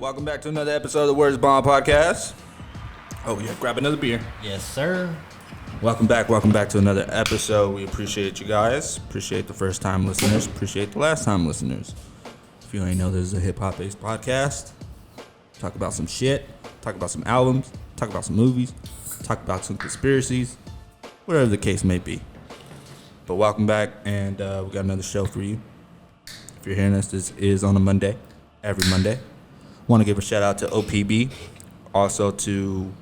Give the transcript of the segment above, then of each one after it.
Welcome back to another episode of the Words Bomb Podcast. Oh, yeah, grab another beer. Yes, sir. Welcome back to another episode. We appreciate you guys. Appreciate the first time listeners. Appreciate the last time listeners. If you ain't know, this is a hip hop based podcast. Talk about some shit. Talk about some albums. Talk about some movies. Talk about some conspiracies. Whatever the case may be. But welcome back, and we got another show for you. If you're hearing this is on a Monday. Every Monday. Want to give a shout out to OPB. Also to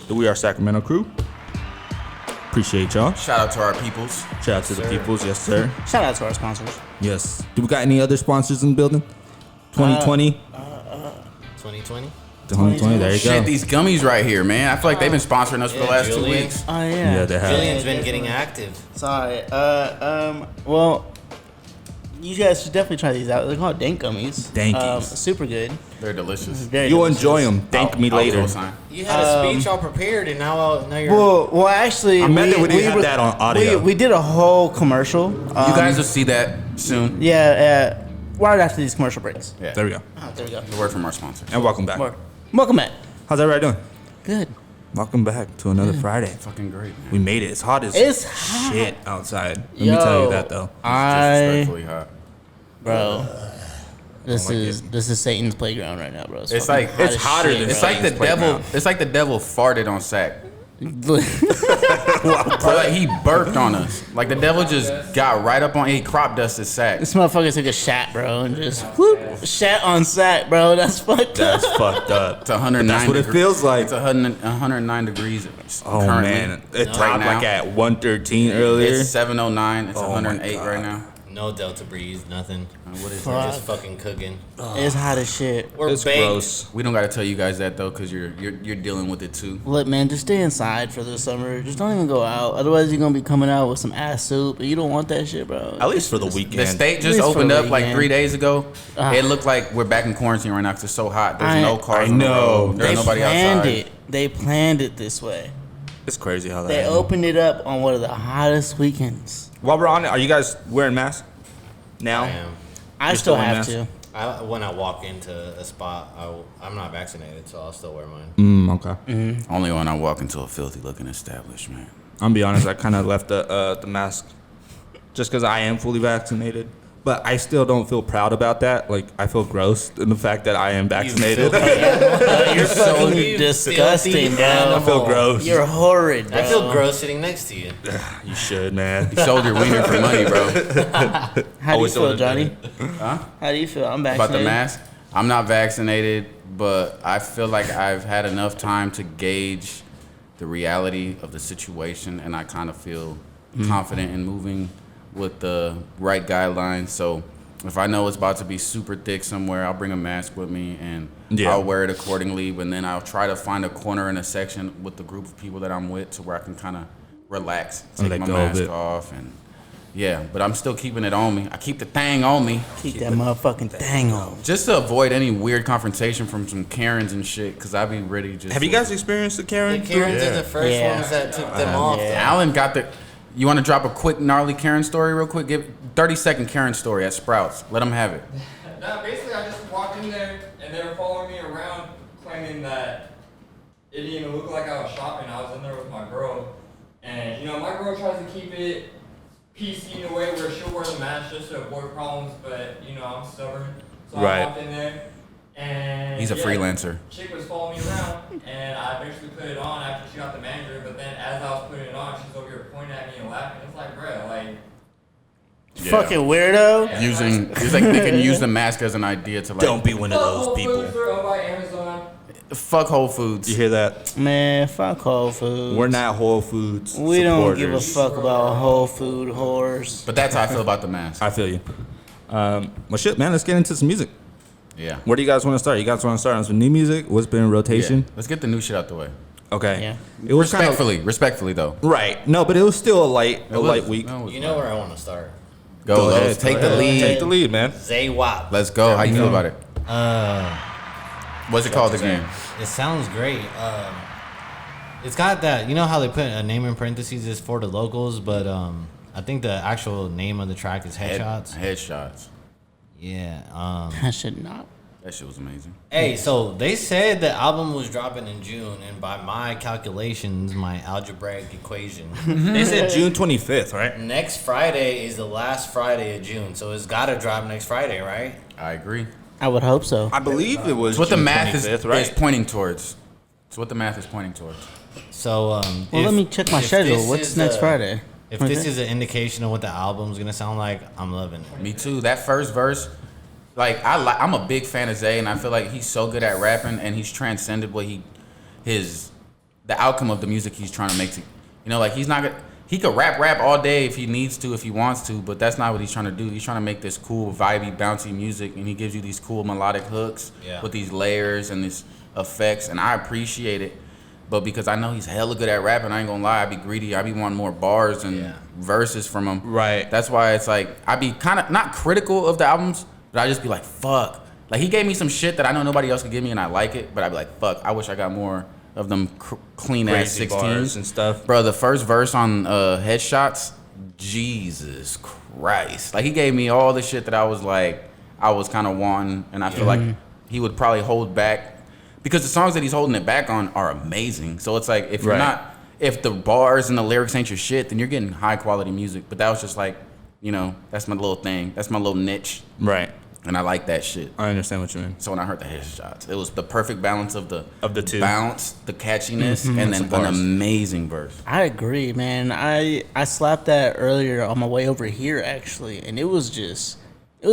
the We Are Sacramento crew. Appreciate y'all. Shout out to our peoples. Shout out to the peoples, yes sir. Shout out to our sponsors. Yes. Do we got any other sponsors in the building? 2020? 2020? 2020, there you go. Shit, these gummies right here, man. I feel like they've been sponsoring us for the last 2 weeks. Oh, yeah. Yeah, they have. Julian's been getting active. Sorry. Well, you guys should definitely try these out. They're called Dank Gummies. Dankies. Super good. They're delicious. Very You'll delicious. enjoy them. Thank me later. You had a speech all prepared, and now you're... Well, actually, I meant that we didn't have that on audio. We did a whole commercial. You guys will see that soon. Yeah, right after these commercial breaks. Yeah. There we go. There we go. The word from our sponsors. And welcome back. Welcome back. How's everybody doing? Good. Welcome back to another Friday. Fucking great, man. We made it. It's hot as It's hot. shit outside. Let me tell you that, though. Disrespectfully hot. Bro, this like is Satan's playground right now, bro. It's like It's hotter than it's like the devil. It's like the devil farted on Sac. Or like he burped on us. Like the devil just got right up on. He crop dusted Sac. This motherfucker took a shat, bro, and just whoop, shat on Sack, bro. That's fucked up. That's fucked up. It's 109. That's what it feels like. It's 109 degrees. Oh, currently. man. It Right dropped now. like at 113 earlier. It's 709. It's Oh, 108 my right God. now. No Delta breeze, nothing. What is We're that? just fucking cooking. It's hot as shit. We're It's baked. gross. We don't gotta tell you guys that though, cause you're dealing with it too. Look, man, just stay inside for the summer. Just don't even go out. Otherwise, you're gonna be coming out with some ass soup, and you don't want that shit, bro. At least for the weekend. The state At just least for opened the up like weekend. 3 days ago. It looked like we're back in quarantine right now because it's so hot. There's no cars I on the know. road. There's They nobody planned outside. it. They planned it this way. It's crazy how that They happened. opened it up on one of the hottest weekends. While we're on it, are you guys wearing masks now? I am. I You're still still have wearing to. When I walk into a spot, I'm not vaccinated, so I'll still wear mine. Okay. Only when I walk into a filthy looking establishment. I'm gonna be honest, I kind of left the mask just because I am fully vaccinated. But I still don't feel proud about that. Like, I feel gross in the fact that I am vaccinated. You're so You disgusting, filthy bro. animal. I feel gross. You're horrid, bro. I feel gross sitting next to you. You should, man. You sold your wiener for money, bro. How do you Always feel, wanted to Johnny? do Huh? How do you feel? I'm About vaccinated. the mask? I'm not vaccinated, but I feel like I've had enough time to gauge the reality of the situation, and I kind of feel confident in moving with the right guidelines. So if I know it's about to be super thick somewhere, I'll bring a mask with me and I'll wear it accordingly. But then I'll try to find a corner in a section with the group of people that I'm with to where I can kind of relax, take let my go of mask it. off, and yeah. But I'm still keeping it on me. I keep the thing on me. Keep that motherfucking thing on. Just to avoid any weird confrontation from some Karens and shit, because I'd be ready just... Have you guys experienced the The Karen? Karens are the first Yeah. ones that took them off. Alan got the... You want to drop a quick gnarly Karen story real quick? Give 30-second Karen story at Sprouts. Let them have it. No, basically I just walked in there and they were following me around claiming that it didn't even look like I was shopping. I was in there with my girl. And, you know, my girl tries to keep it PC in a way where she'll wear the mask just to avoid problems, but, you know, I'm stubborn. So Right. I walked in there and... He's a freelancer. Chick was following me around and I eventually put it on after she got the manager, but then as I was putting it on, she's over here pointing at me and laughing. It's like, bro, like... Fucking weirdo. Using... It's like they can use the mask as an idea to like... Don't be one of Fuck those Whole people. Foods, they're owned by Amazon. Fuck Whole Foods. You hear that? Man, fuck Whole Foods. We're not Whole Foods We don't give a supporters. fuck about Whole Food whores. But that's how I feel about the mask. I feel you. Well, shit, man. Let's get into some music. Yeah. Where do you guys want to start? You guys want to start on some new music? What's been in rotation? Yeah. Let's get the new shit out the way. Okay. Yeah. It was kind of Respectfully though. right. No, but it was still a light week. You know where I want to start. Go, ahead, Lowe's. Take go the ahead. lead. Take the lead, man. Zay Wap. Let's go. How you feel about it? Uh, What's it called again? It sounds great. It's got that, you know how they put a name in parentheses is for the locals, but I think the actual name of the track is Headshots. Headshots. Yeah. I should not. That shit was amazing. Hey, so they said the album was dropping in June, and by my calculations, my algebraic equation, They said June 25th, right? next Friday is the last Friday of June, so it's gotta drop next Friday, right? I agree. I would hope so. I believe it was. It's what the June math 25th, is pointing towards. It's what the math is pointing towards. So, Well, let me check my schedule. What's next Friday? If this is an indication of what the album's gonna sound like, I'm loving it. Me too. That first verse, like I'm a big fan of Zay, and I feel like he's so good at rapping, and he's transcended what the outcome of the music he's trying to make. Like he could rap all day if he needs to, if he wants to, but that's not what he's trying to do. He's trying to make this cool, vibey, bouncy music, and he gives you these cool melodic hooks with these layers and these effects, and I appreciate it. But because I know he's hella good at rapping, I ain't gonna lie, I be greedy. I be wanting more bars and verses from him. Right. That's why it's like I be kind of not critical of the albums, but I just be like, fuck. Like he gave me some shit that I know nobody else could give me, and I like it. But I be like, fuck. I wish I got more of them clean ass Crazy 16s bars and stuff. Bro, the first verse on Headshots, Jesus Christ. Like he gave me all the shit that I was kind of wanting, and I feel like he would probably hold back. Because the songs that he's holding it back on are amazing. So it's like, if you're not, if the bars and the lyrics ain't your shit, then you're getting high quality music. But that was just like, that's my little thing. That's my little niche. Right. And I like that shit. I understand what you mean. So when I heard the Headshots, it was the perfect balance of the two. bounce, the catchiness, and then an amazing verse. I agree, man. I slapped that earlier on my way over here, actually, and it was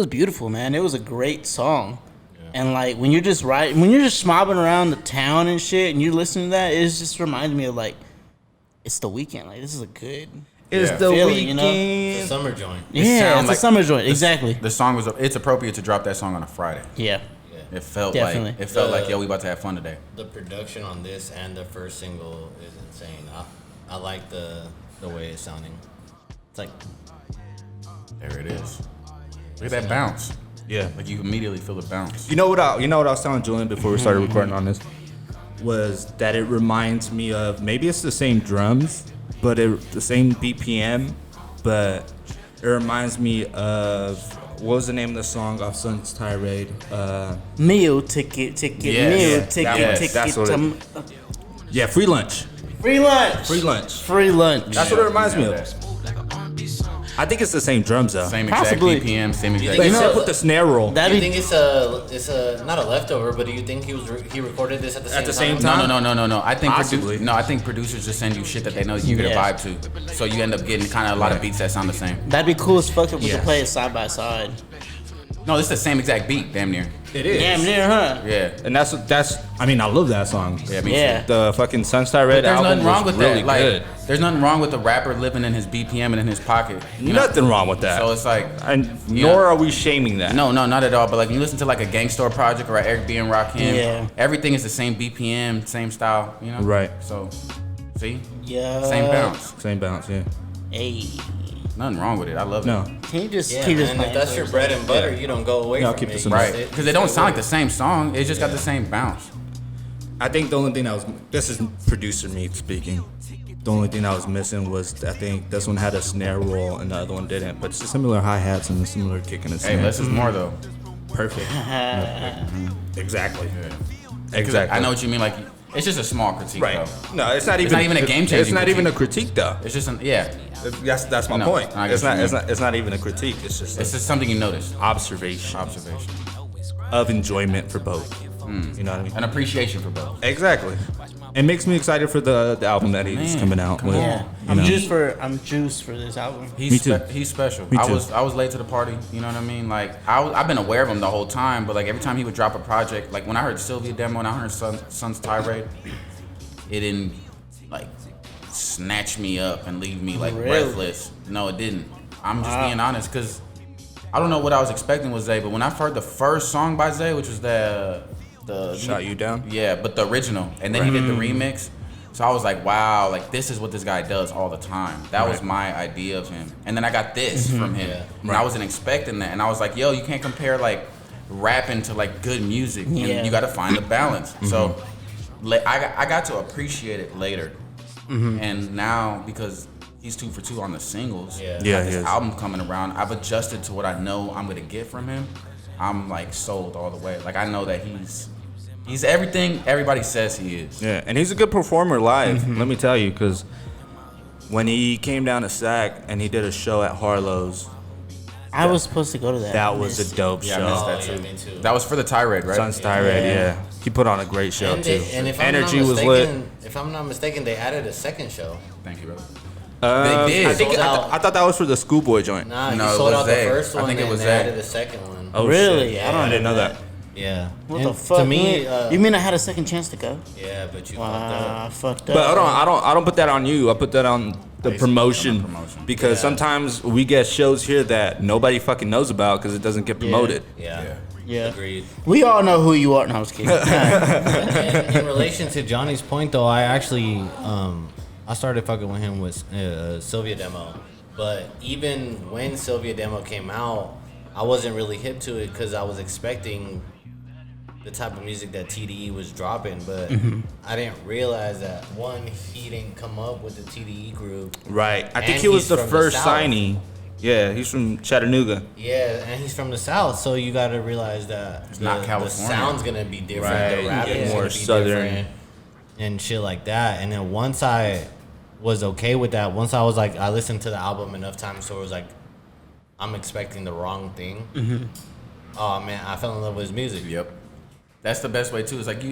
beautiful, man. It was a great song. And like when you're just mobbing around the town and shit, and you listen to that, it just reminds me of like, it's the weekend. Like this is a good. It's the feeling, weekend. It's a summer joint. Yeah, it's a summer joint. Exactly. The song it's appropriate to drop that song on a Friday. Yeah. It felt Definitely. like yo, we about to have fun today. The production on this and the first single is insane. I like the way it's sounding. It's like There it is. Look at that bounce. Yeah. Like you immediately feel the bounce. You know what I was telling Julian before we started recording on this was that it reminds me of, maybe it's the same drums, but the same BPM, but it reminds me of, what was the name of the song off Sun's Tirade? Meal ticket, Yeah, ticket. that's what yeah, free lunch. Free lunch. Free lunch. That's what it reminds me of. I think it's the same drums though. Same exact Possibly. BPM, same exact. But except with the snare roll. Do you think it's a not a leftover, but do you think he recorded this at the same time? No. I think Possibly. I think producers just send you shit that they know you get a vibe to, so you end up getting kind of a lot of beats that sound the same. That'd be cool as fuck if we could play it side by side. No, it's the same exact beat, damn near. It is. Damn near, huh? Yeah. And that's I mean, I love that song. Yeah, me Yeah. too. The fucking Sun's Tirade There's album nothing wrong was with really that. Like, good. there's nothing wrong with the rapper living in his BPM and in his pocket. You know? Nothing wrong with that. So it's like, and nor are we shaming that. no, not at all. But like, when you listen to like a Gangstar Project or a Eric B and Rakim, Yeah. everything is the same BPM, same style. You know. Right. So, see, Yeah. same bounce. Same bounce, yeah. Hey. Nothing wrong with it. I love No. it. Can you just Yeah, keep this man, playing if that's for your us? bread and butter, you don't go away Yeah, I'll from keep it. this in Right. It- Because they don't sound like the same song. It just got the same bounce. I think the only thing this is producer me speaking. The only thing that was missing was, I think this one had a snare roll and the other one didn't. But it's similar hi-hats and a similar kick and a snare. Hey, less is more though. Perfect. Exactly. Exactly. I know what you mean. Like, it's just a small critique, Right. though. No, it's not even. not even a game-changing It's not even a critique. critique though. It's just yeah. That's my No, point. I get It's what not. you It's mean. not. It's not even a critique. It's just It's just something you notice. observation Observation. of enjoyment for both. You know what I mean? An appreciation for both. Exactly. It makes me excited for the album that he's Man, coming out with. Yeah. you know? I'm juiced for this album. Me too. He's special. Me too. I was late to the party. You know what I mean? Like I've been aware of him the whole time, but like every time he would drop a project, like when I heard Sylvia demo and I heard Sun's Tirade, it didn't like snatch me up and leave me like Really? breathless. No, it didn't. I'm just being honest because I don't know what I was expecting with Zay, but when I heard the first song by Zay, which was the Shot You Down? yeah, but the original, and then he did the remix. So I was like, wow, like this is what this guy does all the time. That was my idea of him. And then I got this from him. Yeah. And I wasn't expecting that. And I was like, yo, you can't compare like rapping to like good music. And Yeah. you got to find the balance. So I got to appreciate it later. And now because he's 2 for 2 on the singles, Yeah. Yeah, got he this is. album coming around, I've adjusted to what I know I'm gonna get from him. I'm like sold all the way. Like I know that he's everything everybody says he is. Yeah, and he's a good performer live. Let me tell you, because when he came down to SAC and he did a show at Harlow's, I was supposed to go to that. that was a dope Yeah, I missed show. that too. me too. That was for the Tirade, right? Sun's Tirade, yeah. He put on a great show And, too. and if I'm Energy not was mistaken, lit. if I'm not mistaken, they added a second show. Thank you, brother. They did. I think Sold out. I thought that was for the Schoolboy joint. Nah, No, he it sold was out Zay. the first I one think it and was they Zay. added a second one. Oh, Really? shit. I I didn't know that. Yeah. What And the fuck? To me, you mean I had a second chance to go? yeah, but you fucked Wow, I up. fucked up. But I don't put that on you. I put that on the promotion, promotion. because Yeah. sometimes we get shows here that nobody fucking knows about because it doesn't get promoted. Yeah. Yeah. Agreed. We all know who you are. No, I was kidding. And in relation to Johnny's point, though, I actually I started fucking with him with Sylvia Demo, but even when Sylvia Demo came out, I wasn't really hip to it because I was expecting the type of music that TDE was dropping, but I didn't realize that one, he didn't come up with the TDE group. Right. I think And he was he's the from the first South. signee. Yeah, he's from Chattanooga. Yeah, and he's from the South, so you got to realize that not the California. sound's gonna be different, Right, the rapping yeah. is More gonna be southern. different, and shit like that. And then once I was okay with that, once I was like, I listened to the album enough times, so it was like, I'm expecting the wrong thing. Oh man, I fell in love with his music. Yep. That's the best way too. It's like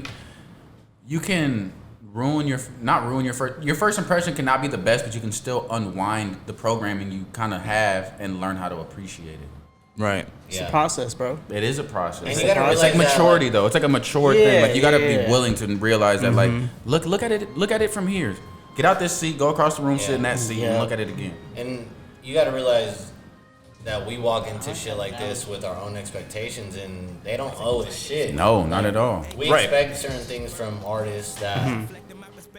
you can not ruin your first impression cannot be the best, but you can still unwind the programming you kind of have and learn how to appreciate it. Right. It's a process, bro. It is a process. And you gotta It's like realize that, maturity like- though. It's like a mature Yeah, thing. Like you gotta yeah. be willing to realize that like look at it from here. Get out this seat, go across the room, sit in that seat, and Yeah. Mm-hmm. look at it again. And you got to realize that we walk into shit like this with our own expectations, and they don't owe us shit. No, not at all. We Right. expect certain things from artists that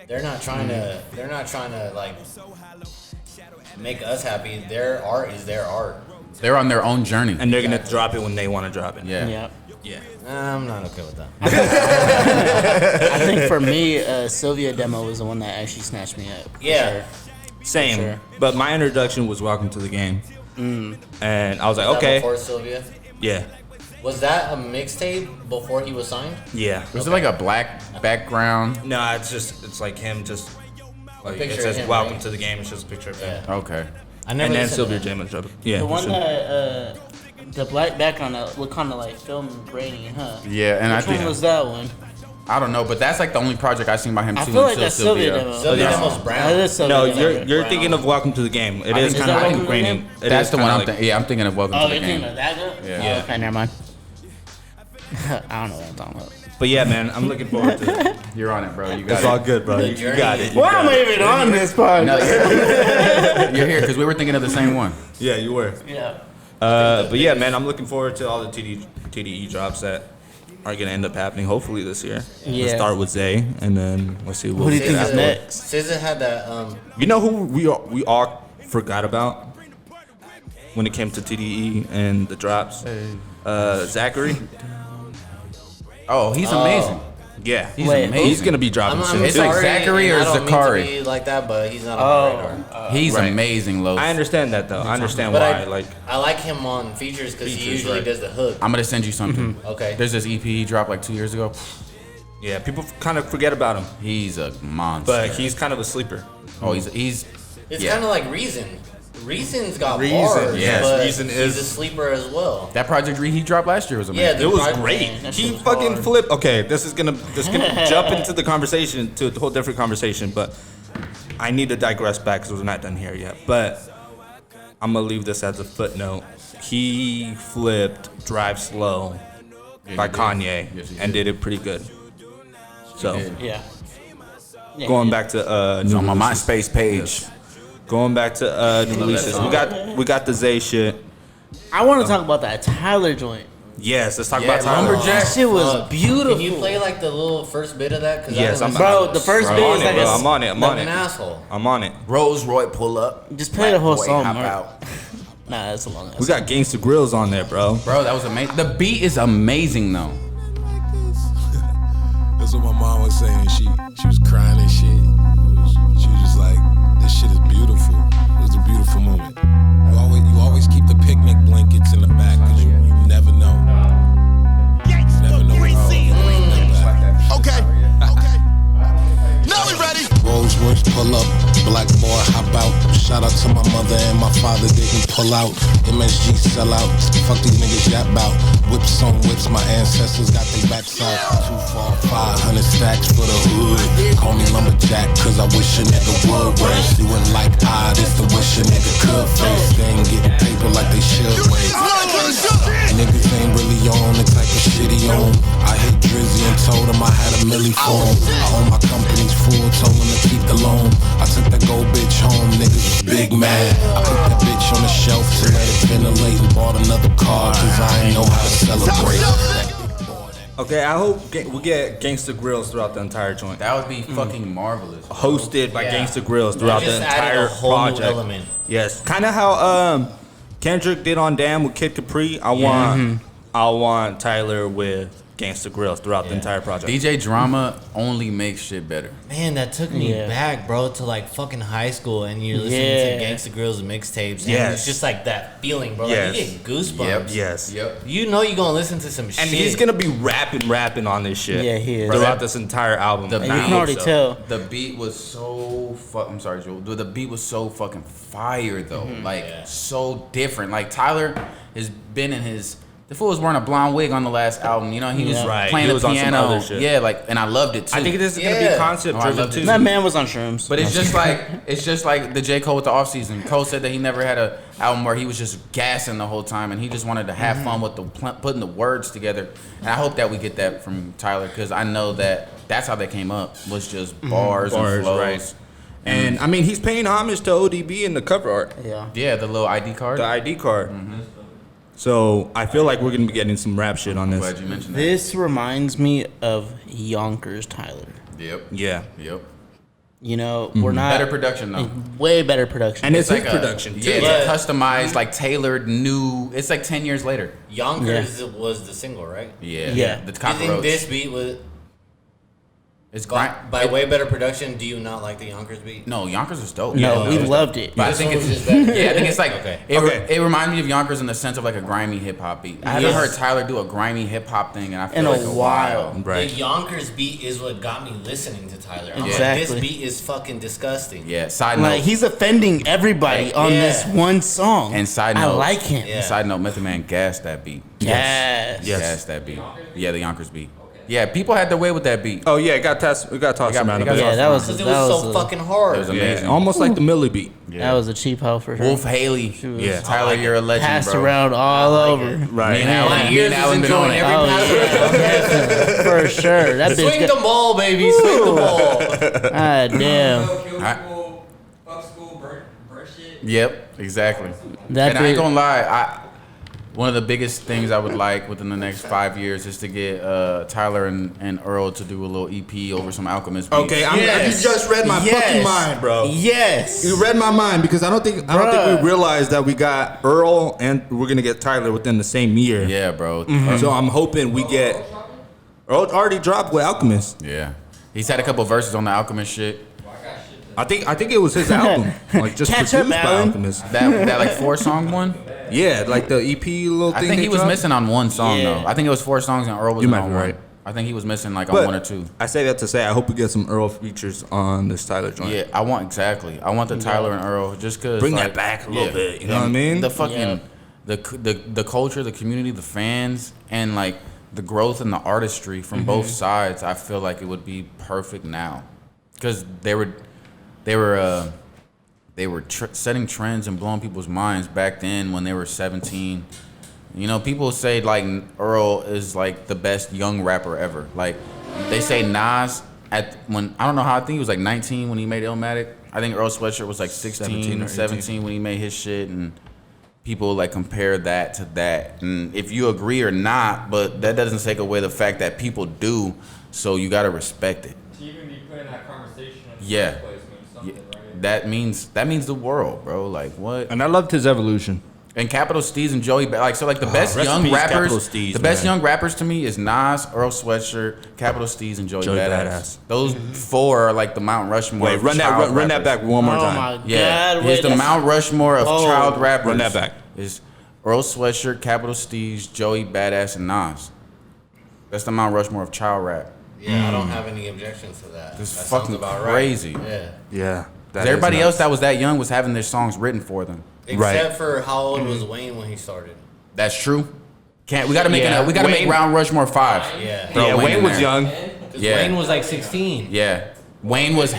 they're not trying to. They're not trying to like make us happy. Their art is their art. They're on their own journey. And they're gonna drop it when they want to drop it. yeah. Yeah. Yeah. I'm not okay with that. I think for me, Sylvia Demo was the one that actually snatched me up. for Yeah. sure. Same. Sure. But my introduction was Welcome to the Game. And I was like, Was that okay. Before Sylvia, Yeah. was that a mixtape before he was signed? Yeah. Was it like a black background? No, it's like him just like picture it of says him, Welcome right? to the Game. It's just a picture of him. Yeah. Okay. I never And then listened to Sylvia that. James dropped it. Yeah. The you one should. that the black background that looked kind of like film grainy, huh? Yeah, and Which I one think was that one? I don't know, but that's like the only project I've seen by him too. I feel like until that's Sylvia Demo. Sylvia no. Demo's brown. That is Sylvia No, Demo. you're Brown. thinking of Welcome to the Game. It I is think- kind Is that of Welcome to the grainy. Game? It That's is the kinda one I'm like- thinking. Yeah, I'm thinking of Welcome Oh, to the you're Game. thinking of that guy? Yeah. Oh, okay, never mind. I don't know what I'm talking about. But yeah, man, I'm looking forward to it. You're on it, bro. You got It's it. all good, bro. The You journey got is- it. You Why got am I it. even on this podcast? No, you're here because we were thinking of the same one. Yeah, you were. Yeah. But yeah, man, I'm looking forward to all the TDE drops that are gonna end up happening. Hopefully this year. Let's Yeah. start with Zay, and then let's see what Who do we you get think is after. next? SZA had that. You know who we all forgot about when it came to TDE and the drops? Zachary. Oh, he's amazing. Yeah, He's Wait, amazing. he's gonna be dropping I'm soon. It's too. like sorry, Zachary and or I don't mean Zakari? to be like that, but he's not on my radar. He's Right. amazing, Los. I understand that though. I understand But why. I like him on features because he Features, usually right. does the hook. I'm gonna send you something. Okay. There's this EP he dropped like 2 years ago. Yeah, people kind of forget about him, He's a monster. but he's kind of a sleeper. oh, he's It's yeah. kind of like Reason. Reason's got Reason, bars, yes. but Reason he's is- a sleeper as well. That project he dropped last year was Yeah, amazing. It was project- great. that He shit was fucking hard. flipped. Okay, this is gonna jump into the conversation to a whole different conversation, but I need to digress back because we're not done here yet. But I'm gonna leave this as a footnote. He flipped "Drive Slow" by he did. Kanye Yes, he and did. did it pretty good. So did. Yeah. Yeah, going yeah. back to It's new on my releases. MySpace page. Going back to new releases. We got the Zay shit. I want to talk about that Tyler joint. Yes, let's talk Yeah, about Tyler. Lumberjack. That shit was beautiful. Can you play like the little first bit of that? Cause Yes, I'm Bro, the first I'm bit on is it, like bro. a, I'm on it. I'm on an it. asshole. I'm on it. Rolls Royce pull up. Just play the whole Boy, song, hop Marc. out. Nah, that's a long ass. We got Gangsta Grills on there, bro. Bro, that was amazing. The beat is amazing though. That's what my mom was saying. She was crying and shit. She was just like, this shit is beautiful. It was a beautiful moment. You always keep the picnic blankets in the back because you never know. father didn't pull out. MSG sell out. Fuck these niggas yap bout. Whips on whips, my ancestors got their backs out. 2, 4, 500 stacks for the hood. Call me lumberjack, cause I wish a nigga would. Whereas you wouldn't like this the wish a nigga could face. They ain't getting paper like they should wait. Niggas ain't really on the type of shit he on. I hit Drizzy and told him I had a milli for him. I own my company's full, told him to keep the loan. I took that gold bitch home, niggas was big mad. I put that bitch on the shelf to let it ventilate and bought another car, cause I ain't know how to celebrate. Okay, I hope we get Gangsta Grills throughout the entire joint. That would be fucking marvelous. Hosted by Gangsta Grills throughout the Just added entire a whole project. new element. Yes, kind of how Kendrick did on Damn with Kid Capri. I want Tyler with Gangsta Grills throughout the entire project. DJ Drama only makes shit better. Man, that took me back, bro, to like fucking high school, and you're listening to Gangsta Grills mixtapes, and it's just like that feeling, bro. Like you get goosebumps. Yes. Yep. You know you're gonna listen to some shit. And he's gonna be rapping on this shit. Yeah, he is. Throughout this entire album. The You can already tell. The beat was so I'm sorry, Joel. The beat was so fucking fire though. So different. Like Tyler has been in his. The fool was wearing a blonde wig on the last album. You know, he was playing He was the on some piano. other shit. Yeah, like, and I loved it too. I think this is gonna be concept I driven loved it too. That man was on shrooms. But it's just like the J. Cole with the off season. Cole said that he never had an album where he was just gassing the whole time, and he just wanted to have fun with putting the words together. And I hope that we get that from Tyler, because I know that that's how they came up, was just bars and flows. Right. And I mean, he's paying homage to ODB in the cover art. Yeah, the little ID card. The ID card. So I feel like we're gonna be getting some rap shit on this. Glad you mentioned that. This reminds me of Yonkers Tyler. Yep. Yeah. Yep. You know, we're not Better production though. way better production. And it's his like production too. Yeah, it's a customized, like tailored, new. It's like 10 years later. Yonkers was the single, right? Yeah. Yeah. The Do you cockroach. think this beat was It's by way better production? Do you not like the Yonkers beat? No, Yonkers is dope. no, Yeah, we loved it. But I This think one it's was just better. yeah, I think it's like Okay. it reminds me of Yonkers in the sense of like a grimy hip hop beat. I haven't heard Tyler do a grimy hip hop thing, and I feel In a like while. Right. The Yonkers beat is what got me listening to Tyler. I'm like, Exactly. this beat is fucking disgusting. Yeah. Side note. Like he's offending everybody on this one song. And side I note, like him. Yeah. Side note, Method Man gassed that beat. Yes. Gassed that beat. Yeah, the Yonkers beat. Yeah, people had their way with that beat. Oh yeah, it got tossed around a bit. Yeah, that was Because it was so fucking hard. It was amazing. Almost like the Millie beat. that was a cheap hoe for sure. Wolf Haley. Yeah. Tyler, you're a legend, Passed bro. around all over. Right. Me and Alan, My me ears and is Alan been on enjoying it. every Oh pass of it. yeah, for sure. That bitch Swing got, the ball, baby. Swing the ball. ah damn. Kill I- people, fuck school, burn shit. Yep, exactly. That And I ain't bitch, gonna lie, one of the biggest things I would like within the next 5 years is to get Tyler and Earl to do a little EP over some Alchemist beats. Okay, you just read my fucking mind, bro. Yes. You read my mind because I don't think we realized that we got Earl and we're gonna get Tyler within the same year. Yeah, bro. So I'm hoping we get Earl already dropped with Alchemist. Yeah. He's had a couple verses on the Alchemist shit. I think it was his album, like just Catch produced up, by Alan. Alchemist. That like 4-song one. Yeah, like the EP little I thing. think they he was dropped. missing on one song Yeah. though. I think it was 4 songs and Earl was You on might be one. right. I think he was missing like But on 1 or 2. I say that to say I hope we get some Earl features on this Tyler joint. Yeah, I want the Tyler and Earl just cause Bring like, that back a little bit. You know what I mean? The fucking the culture, the community, the fans, and like the growth and the artistry from both sides. I feel like it would be perfect now, because they were setting trends and blowing people's minds back then when they were 17. You know, people say like Earl is like the best young rapper ever. Like they say Nas I don't know how, I think he was like 19 when he made Illmatic. I think Earl Sweatshirt was like 16 or 17 when he made his shit, and people like compare that to that. And if you agree or not, but that doesn't take away the fact that people do, so you gotta respect it. To even be put in that conversation in the Yeah. first place means something, right? That means the world, bro. Like what? And I loved his evolution. And Capital Steez and Joey, like so, like the best rest in young peace, Capital rappers. Steez, The best man. young rappers to me is Nas, Earl Sweatshirt, Capital Steez, and Joey Joey Badass. Badass. Those 4 are like the Mount Rushmore. Wait, of run child that back rappers. one more Oh time. my Yeah, God. here's wait, the that's- Mount Rushmore of Oh. child rappers. Run that back. Is Earl Sweatshirt, Capital Steez, Joey Badass, and Nas. That's the Mount Rushmore of child rap. Yeah, I don't have any objections to that. It's That sounds fucking about crazy. Right. Yeah. Yeah. 'Cause everybody else that was that young was having their songs written for them. Except for how old was Wayne when he started? That's true. We gotta make make Round Rushmore 5. Yeah. Bro, Wayne was young. Yeah. Wayne was like 16. Yeah. Wayne was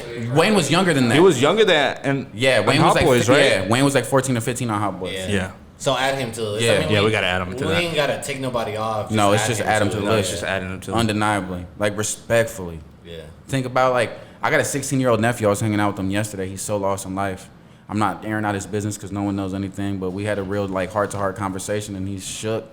younger than that. He was younger than and Wayne was Hot like Boys, right? Yeah, Wayne was like 14 or 15 on Hot Boys. Yeah. So add him to the list. Yeah. We gotta add him to We that. ain't gotta take nobody off. No, it's just add him to the No, list. it's just adding him to the Undeniably. Like, respectfully. Yeah. Think about, like, I got a 16-year-old nephew. I was hanging out with him yesterday. He's so lost in life. I'm not airing out his business because no one knows anything, but we had a real, like, heart-to-heart conversation, and he's shook.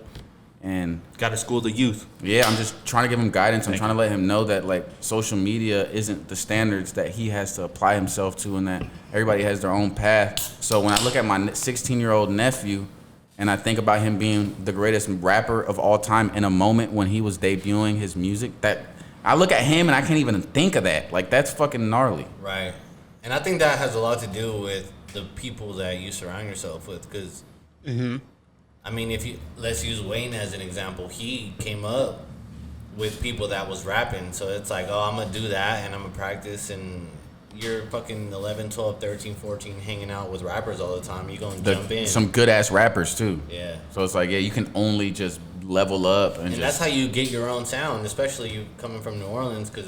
And Gotta school the youth. yeah, I'm just trying to give him guidance. I'm trying to let him know that, like, social media isn't the standards that he has to apply himself to, and that everybody has their own path. So when I look at my 16-year-old nephew and I think about him being the greatest rapper of all time in a moment when he was debuting his music, that I look at him and I can't even think of that. Like, that's fucking gnarly. Right. And I think that has a lot to do with the people that you surround yourself with. Because, I mean, let's use Wayne as an example. He came up with people that was rapping. So it's like, oh, I'm going to do that and I'm going to practice. And you're fucking 11, 12, 13, 14 hanging out with rappers all the time. You're going to jump in. Some good-ass rappers, too. Yeah. So it's like, yeah, you can only just level up. And that's how you get your own sound, especially you coming from New Orleans, because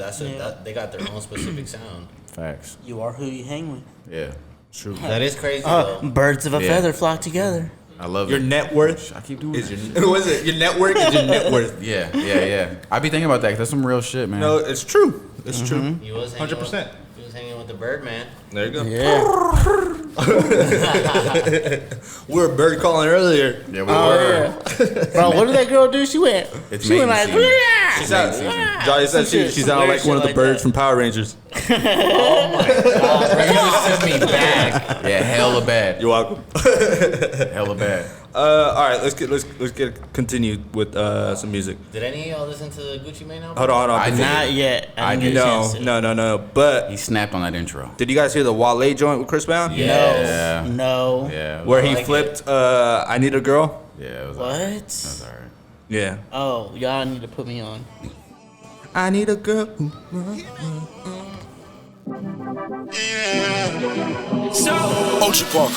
they got their own specific sound. Facts. You are who you hang with. Yeah. True. That is crazy, though. Birds of a feather flock together. I love Your it. net worth I keep doing is that. your what is it? Your network is your net worth. Yeah. I be thinking about that 'cause that's some real shit, man. No, it's true. It's true. He was hanging 100%. He was hanging with the Birdman. There you go. Yeah. We were bird calling earlier. Yeah, we were. Bro, what did that girl do? She went It's like, mating season. "Yeah." She sounded, Johnny said she sounded like one of the like birds that. from Power Rangers. You just took me back. Yeah, hella bad. You're welcome. Hella bad. All right, let's get continued with some music. Did any of y'all listen to the Gucci Mane album? Hold on. I did. Not yet. I didn't did. get a chance to. No. But He snapped on that intro. did you guys hear the Wale joint with Chris Brown? Yeah. No. Yeah. Where he like flipped "I Need a Girl." Yeah, it was What? alright. It was alright. Yeah. Oh, y'all need to put me on. I need a girl. Ultra Park.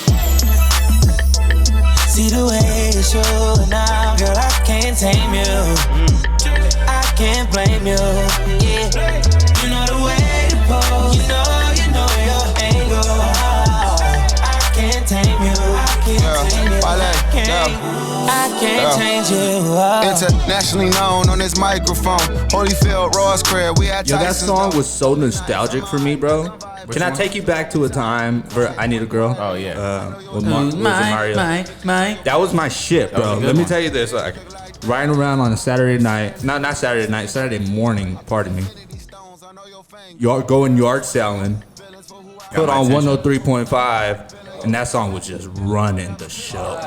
See the way you're showing now, girl, I can't tame you. I can't blame you. Yeah, you know the way to pose. You know your angle. I can't tame you. I can't tame you. I can't change you. Internationally known on this microphone. Holyfield, Ross Craig, we at Yo, that Tyson's song though. was so nostalgic for me, bro. Can I one? take you back to a time where I Need a Girl? Oh, yeah. With Mario. That was my shit, was bro. a good Let me one. tell you this: like, riding around on a Saturday night, not Saturday night, Saturday morning. Pardon me. Going yard selling. Put my on attention. 103.5, and that song was just running the show.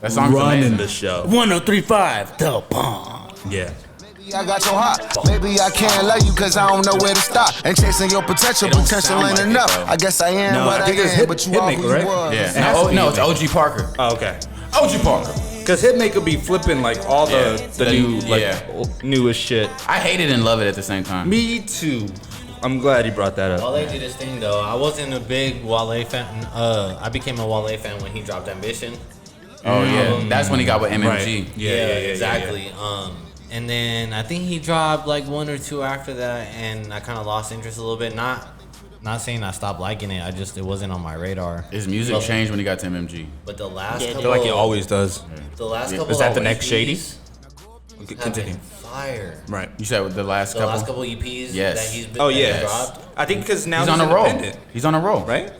That song's Running amazing. the show. 1035, the bomb. Yeah. I got your heart. Maybe I can't love you cause I don't know where to stop. And chasing your potential, It don't potential sound ain't like it, enough. though. I guess I am No, what I I think it's am, but you are Hitmaker, who you right? was. Yeah. It has to be No, it's Hitmaker. OG Parker. Oh, okay. OG Parker. Cause Hitmaker be flipping like all the new newest shit. I hate it and love it at the same time. Me too. I'm glad he brought that up. Wale did his thing though. I wasn't a big Wale fan. I became a Wale fan when he dropped Ambition. Oh yeah, that's when he got with MMG. Right. Yeah, exactly. And then I think he dropped like one or two after that, and I kind of lost interest a little bit. Not saying I stopped liking it. It wasn't on my radar. His music changed when he got to MMG. But the last Yeah, I couple, I feel like it always does. the last Yeah. couple. Is that the of next Shady? EPs have Continue. been fire. Right. You said with the last The couple. last couple EPs Yes. that he's been Oh that he yeah. dropped. I think because now He's on a roll. independent, He's on a roll, right?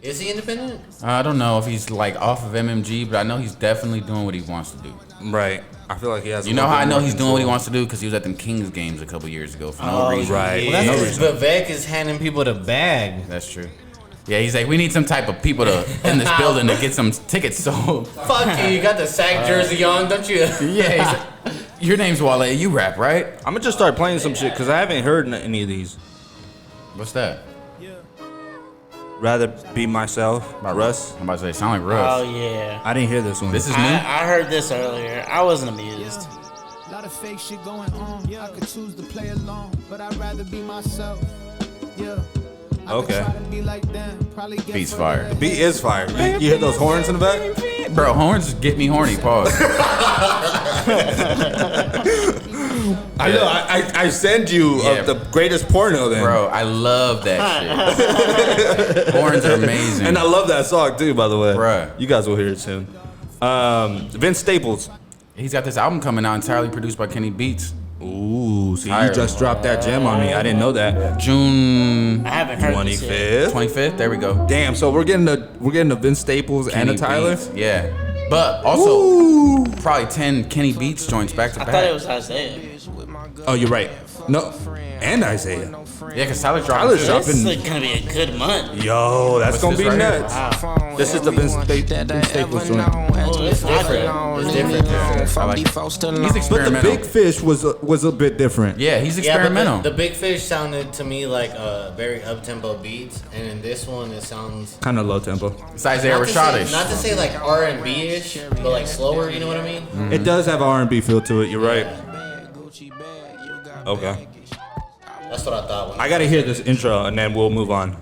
Is he independent? I don't know if he's like off of MMG, but I know he's definitely doing what he wants to do. Right. I feel like he has. You know how I know he's doing what he wants to do? Because he was at them Kings games a couple years ago for no reason. right. Well, that's No because reason. Vivek is handing people the bag. That's true. Yeah, he's like, we need some type of people to in this building to get some tickets sold. Fuck you! You got the SAG jersey on, don't you? Yeah, he's like, your name's Wale. You rap, right? I'm gonna just start playing some shit because I haven't heard any of these. What's that? Rather Be Myself by Russ. I'm about to say, sound like Russ. Oh, yeah. I didn't hear this one. This is new. I heard this earlier. I wasn't amused. Lot of fake shit going on. I could choose to play along, but I'd rather be myself. Yeah. Okay. Beats fire. Beat is fire. You hear those horns in the back? Bro, horns get me horny, pause. I know. I send you Yeah. the greatest porno then. Bro, I love that shit. Horns are amazing. And I love that song too, by the way. Bruh. You guys will hear it soon. Vince Staples. He's got this album coming out entirely produced by Kenny Beats. Ooh, so you Ireland. just dropped that gem on me. I didn't know that. June I haven't heard this yet. 25th. 25th. There we go. Damn, so we're getting the Vince Staples Kenny and a Tyler. Beats, yeah. But also Ooh. probably 10 Kenny Beats joints back to I back. thought it was Isaiah. Oh, you're right. No, and Isaiah. Yeah, because Tyler's Tyler's dropping. dropping. This is gonna be a good month. Yo, that's What's gonna be this right here? nuts. This is the Vince Staples joint. Oh, it's different. It's different. I like it. He's But the experimental. Big Fish was a bit different. Yeah, he's Yeah, experimental. but the Big Fish sounded to me like very up-tempo beats, and in this one it sounds Kind of low tempo. It's Isaiah not to Rashad-ish. say like R&B-ish, but like slower. You know what I mean? It does have R&B feel to it. You're right. Okay. That's what I thought. When I gotta hear this intro and then we'll move on.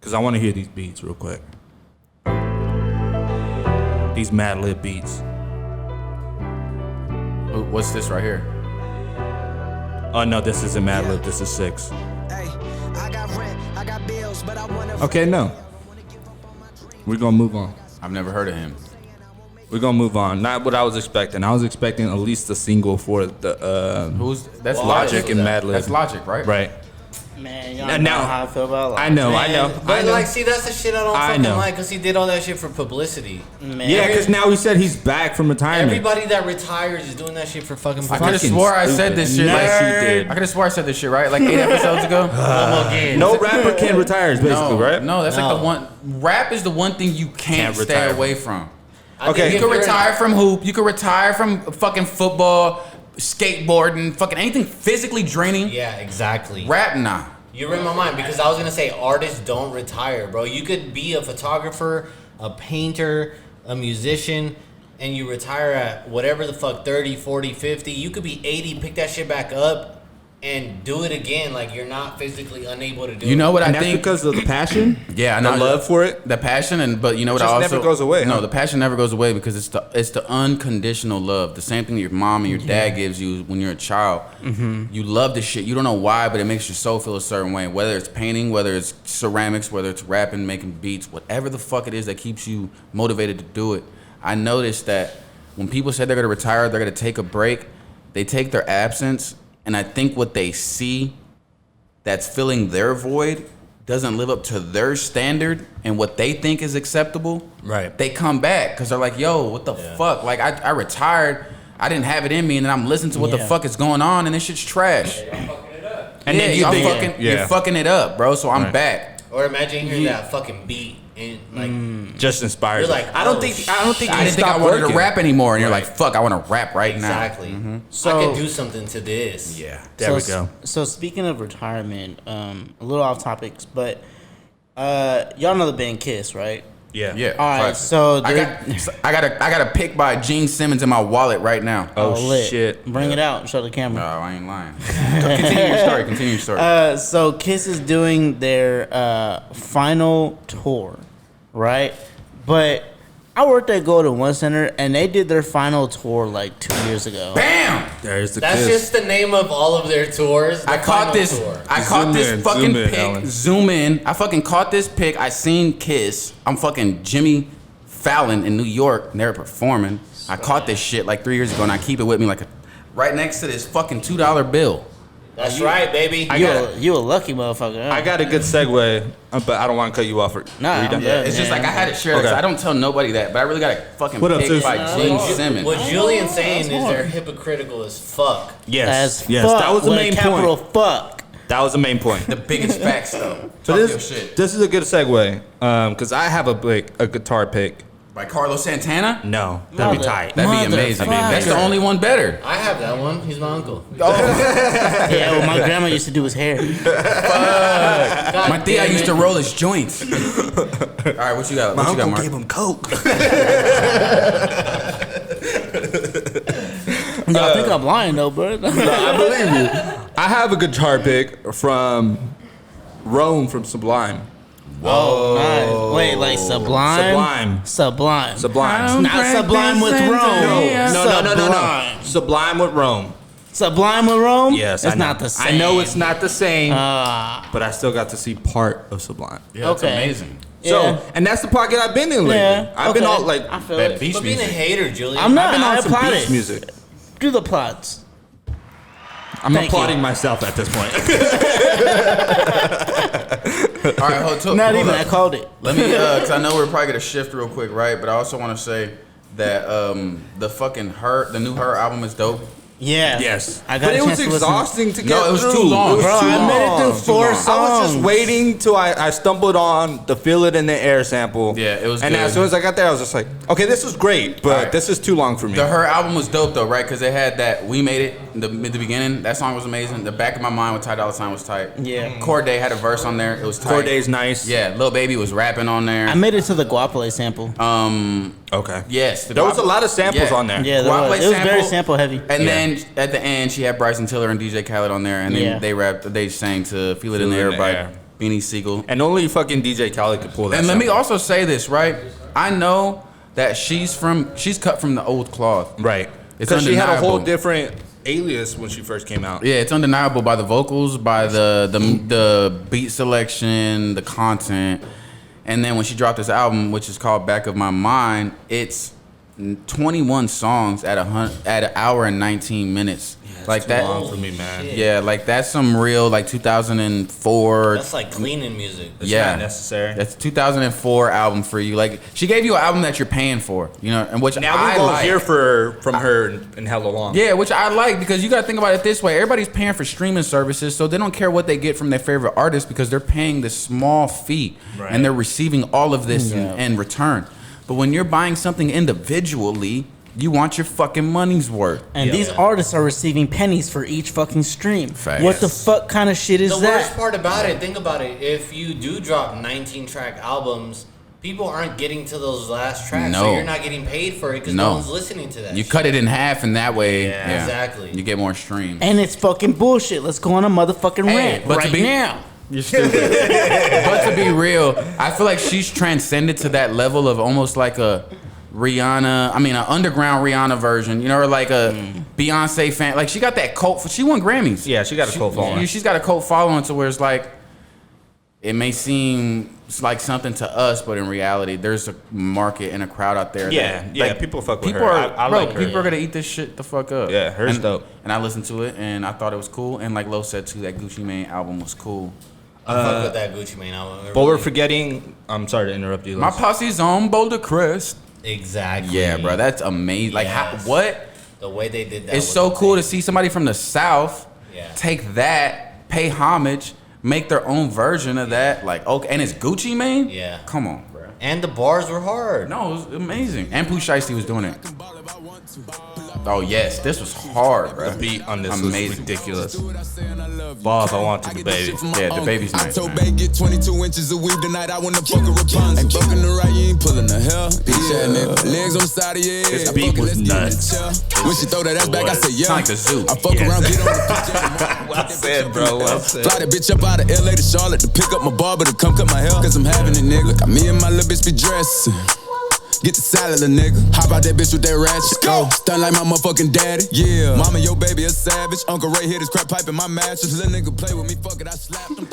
Cause I want to hear these beats real quick. These Mad Lib beats. What's this right here? Oh no, this isn't Mad Lib. This is 6. Okay, no. We're gonna move on. I've never heard of him. We're gonna move on. Not what I was expecting. I was expecting at least a single for the That's Logic and Mad Lib. That's Logic, right? Right. Man, y'all And know now- how I feel about I know. But like, see, that's the shit I don't I fucking know. like, cause he did all that shit for publicity. Man, Yeah, because now he said he's back from retirement. Everybody that retires is doing that shit for fucking I could publicity. have swore I said this shit. Yes, Like, you did. I could have swore I said this shit right, like 8 episodes ago. No rapper can retire, basically, No, right? no, that's like No. the one. Rap is the one thing you can't stay retire away from. Okay. You if can you're- retire from hoop. You can retire from fucking football, skateboarding, fucking anything physically draining. Yeah, exactly. Rap, nah. You read my mind because I was gonna say artists don't retire, bro. You could be a photographer, a painter, a musician, and you retire at whatever the fuck, 30, 40, 50. You could be 80, pick that shit back up and do it again. Like you're not physically unable to do it. You know what And I that's think? because of the passion? Yeah, I The know. love for it? The passion, but you know what? Just I also never goes away, No, huh? the passion never goes away because it's the unconditional love. The same thing your mom and your dad gives you when you're a child. Mm-hmm. You love this shit. You don't know why, but it makes your soul feel a certain way. Whether it's painting, whether it's ceramics, whether it's rapping, making beats, whatever the fuck it is that keeps you motivated to do it. I noticed that when people say they're gonna retire, they're gonna take a break. They take their absence, and I think what they see that's filling their void doesn't live up to their standard and what they think is acceptable, Right. They come back because they're like, yo, what the fuck? Like, I retired, I didn't have it in me, and then I'm listening to what the Yeah. fuck is going on, and this shit's trash. And then you think- you're fucking it up, bro, so I'm Right. back. Or imagine hearing that fucking beat and like Just inspires. You're like, I don't oh, think I you didn't think I stopped wanted to working. rap anymore, and you're Right. like, fuck, I want to rap right exactly. now. So- I could do something to this. Yeah. There we go. So speaking of retirement, a little off topics, but y'all know the band Kiss, right? Yeah. Yeah. All right, classic. so I they're- got a pick by Gene Simmons in my wallet right now. Oh, lit. shit. Bring it out. Show the No, camera. I ain't lying. Continue your story. Continue your story. So Kiss is doing their final tour, right? But I worked at Golden One Center, and they did their final tour like 2 years ago. Bam! There's the That's kiss. just the name of all of their tours. the I caught final this. tour. I caught Zoom this in, fucking zoom in, pic. Alan. Zoom in. I fucking caught this pic. I seen Kiss. I'm fucking Jimmy Fallon in New York, and they were performing. I caught this shit like 3 years ago, and I keep it with me like right next to this fucking $2 bill. That's right, baby. You a lucky motherfucker. Huh? I got a good segue, but I don't want to cut you off. Nah, Are you done? I'm Yeah, good. it's just man. like I had to share this. Okay. I don't tell nobody that, but I really got a fucking What up, pic sis? by Gene What- Simmons. What Julian's saying That's is they're hard. hypocritical as fuck. Yes. As Yes. fuck, That was the with a main capital point. fuck. That was the main point. The biggest facts though. So Talk your this, shit. this is a good segue because I have a guitar pick. By Carlos Santana? No, that'd be Mother- tight. That'd be amazing. Motherfucker. That's the only one better. I have that one. He's my uncle. Yeah, what my grandma used to do his hair. God My Thea damn used it. to roll his joints. All right, what you got? What you got, Mark? him coke. Yo, I think I'm lying though, bro. I believe you. I have a guitar pick from Rome from Sublime. Oh, nice. Wait, like Sublime? Sublime. Not Sublime with Rome. No. Sublime with Rome. Sublime with Rome? Yes, it's I know. not the same. I know it's not the same, but I still got to see part of Sublime. Yeah, that's Okay. amazing. So, Yeah. and that's the pocket I've been in lately. Yeah, I've been okay. all like, I feel That it. beach But being a music. hater, Julian. I'm not. I've been I on some applaud beach it. music. Do the plots. I'm Thank applauding you. myself at this point. All right, hold Not hold even. up. I called it. Let me, because I know we're probably gonna shift real quick, right? But I also want to say that the new Her album is dope. Yeah. Yes. I got But a it was chance to listen. exhausting to get No, it was through. too long. It was Bro, too I made it through long. 4 I was just songs. waiting till I stumbled on the Feel It in the Air sample. Yeah, it was And good. as soon as I got there, I was just like, okay, this is great, but Alright. this is too long for me. The Her album was dope though, right? Because it had that "We Made It" in the beginning. That song was amazing. The Back of My Mind with Ty Dolla $ign was tight. Yeah. Corday had a verse on there. It was tight. Corday's nice. Yeah, Lil Baby was rapping on there. I made it to the Guapole sample. Okay. Yes, There was a lot of samples on there. Yeah, there Guap was. Play It was very sample. sample heavy. And then at the end, she had Bryson Tiller and DJ Khaled on there, and then Yeah. they sang to "Feel It in the Feel It Air" in the by Air. Beanie Siegel. And only fucking DJ Khaled could pull that. And let me sample. also say this, right? I know that she's cut from the old cloth. Right. It's Because she had a whole undeniable. different alias when she first came out. Yeah, it's undeniable by the vocals, by the beat selection, the content, and then when she dropped this album, which is called "Back of My Mind," it's 21 songs at an hour and 19 minutes. Like that. Long for me, man. Shit. Yeah, like that's some real like 2004. That's like cleaning music. It's Yeah. not necessary. That's 2004 album for you. Like she gave you an album that you're paying for, you know, and which Now I we won't like. hear from her in hella long. Yeah, which I like because you got to think about it this way. Everybody's paying for streaming services, so they don't care what they get from their favorite artist because they're paying this small fee Right. and they're receiving all of this in return. But when you're buying something individually, you want your fucking money's worth. And these artists are receiving pennies for each fucking stream. Facts. What the fuck kind of shit is The that? worst part about it, think about it. If you do drop 19-track albums, people aren't getting to those last tracks, so No. you're not getting paid for it because No. no one's listening to that. You shit. cut it in half, and that way, Yeah, exactly. you get more streams. And it's fucking bullshit. Let's go on a motherfucking rant but to right be- now. You're stupid. But to be real, I feel like she's transcended to that level of almost like a Rihanna. I mean, an underground Rihanna version. You know, or like a Beyonce fan. Like she got that cult. She won Grammys. Yeah, she got a cult following. She's got a cult following to where it's like it may seem like something to us, but in reality, there's a market and a crowd out there. Yeah, that, yeah, like, people fuck with people her. Are, I bro, like her. people are gonna eat this shit the fuck up. Yeah, her's and, dope. And I listened to it, and I thought it was cool. And like Lo said too, that Gucci Mane album was cool. I fuck with that Gucci Mane album. But we're forgetting. I'm sorry to interrupt you. My Liz. posse's on Boulder Crest. Exactly. Yeah, bro, that's amazing. Like, Yes. what? The way they did that. It's was so cool to amazing. see somebody from the South Yeah. take that, pay homage, make their own version of that. Like, okay, and it's Gucci Mane? Yeah. Come on, bro. And the bars were hard. No, it was amazing. And Pooh Shiesty was doing it. Oh, yes, this was hard, bro. The beat on this Amazing. was ridiculous. Bob, I want to the baby. Yeah, the baby's nice, I told man. Bay get 22 inches of weed tonight. I wanna fuck a Rapunzel. Ain't fucking the right, you ain't pulling the hell. Bitch ass nigga. Legs on the side of your head. This beat was Let's get in the nuts. chair. When she throw that ass back, I say yeah. Sound like the zoo. I fuck around, get on the pitch. Well said, bro. Well said. Fly that bitch up out of LA to Charlotte to pick up my barber to come cut my hair. Cause I'm having it, nigga. Got me and my little bitch be dressing. Get the salad, little nigga. Hop out that bitch with that ratchet. Go. Stun like my motherfucking daddy. Yeah. Mama, your baby a savage. Uncle Ray hit his crap pipe in my mattress. Little nigga play with me. Fuck it, I slapped him.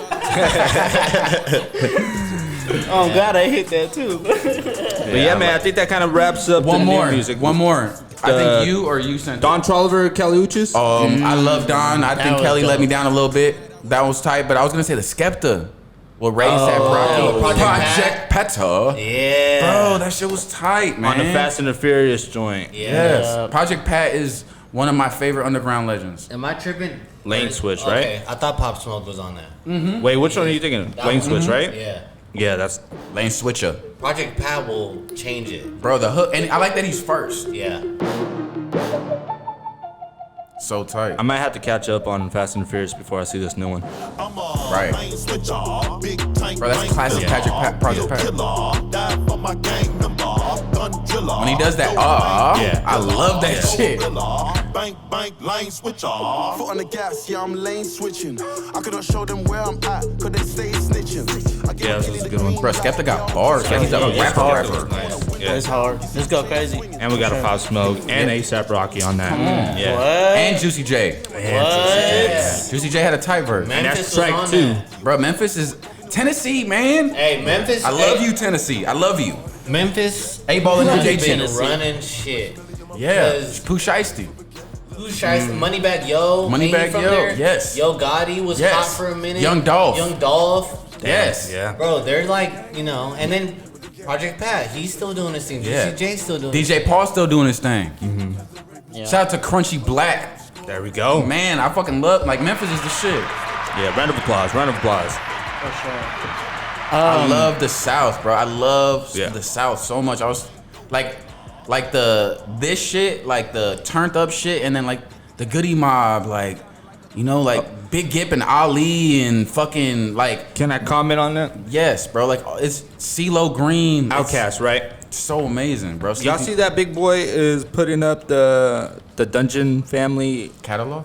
Oh God, I hit that too. But yeah, man, I think that kind of wraps up One the more. new music. One more. I The- think you or you sent Don Troliver, Kelly Uchis. I love Don. I think was Kelly let dope. me down a little bit. That was tight, but I was gonna say the Skepta. Well, Ray said Rocky. Project Peta. Yeah. Bro, that shit was tight, man. on the Fast and the Furious joint. Yes. Yeah. Project Pat is one of my favorite underground legends. Am I tripping? Lane Switch, Okay, right? I thought Pop Smoke was on that. Wait, which one are you thinking? That Lane one. Switch, right? Yeah. Yeah, that's Lane Switcher. Project Pat will change it. Bro, the hook. And I like that he's first. Yeah. So tight. I might have to catch up on Fast and the Furious before I see this new one. Right. Bro, that's classic Project Pat. When he does that, Yeah. I love that shit. bank, lane switch off. Foot on the gas, yeah, I'm lane switching. I couldn't show them where I'm at, cause they stay snitching. Yeah, this is a good one. Bro, Skepta got bars. Yeah, he's a rapper. Yeah. It's hard. Let's go crazy. And we got a Pop Smoke and ASAP Rocky on that. Yeah. What? And Juicy J. Yeah. Juicy J had a tight verse. And that's Memphis was track on 2. that. Bro, Memphis is Tennessee, man. Hey, Memphis. I love you, Tennessee. I love you. Memphis. A-Ball and has DJ been Tennessee. running shit. Yeah. Because Pooh Shiesty. Who's Shiesty? Moneybag Yo. Moneybag ain't he from Yo, there? yes. Yo Gotti was Yes. hot for a minute. Young Dolph. Young Dolph. Yes. Yeah. Bro, they're like, you know, and then Project Pat, he's still doing his thing. Yeah. Juicy J's still doing his DJ Paul still doing his thing. Yeah. Shout out to Crunchy Black. There we go. Man, I fucking love, like, Memphis is the shit. Yeah, round of applause. For sure. I love the South, bro. I love Yeah. the South so much. I was like this shit, like the turned up shit, and then like the Goody Mob, like, you know, like Big Gip and Ali and fucking like. Can I comment on that? Yes, bro. Like it's CeeLo Green, Outcast, right? It's so amazing, bro. Y'all see that Big Boy is putting up the Dungeon Family catalog?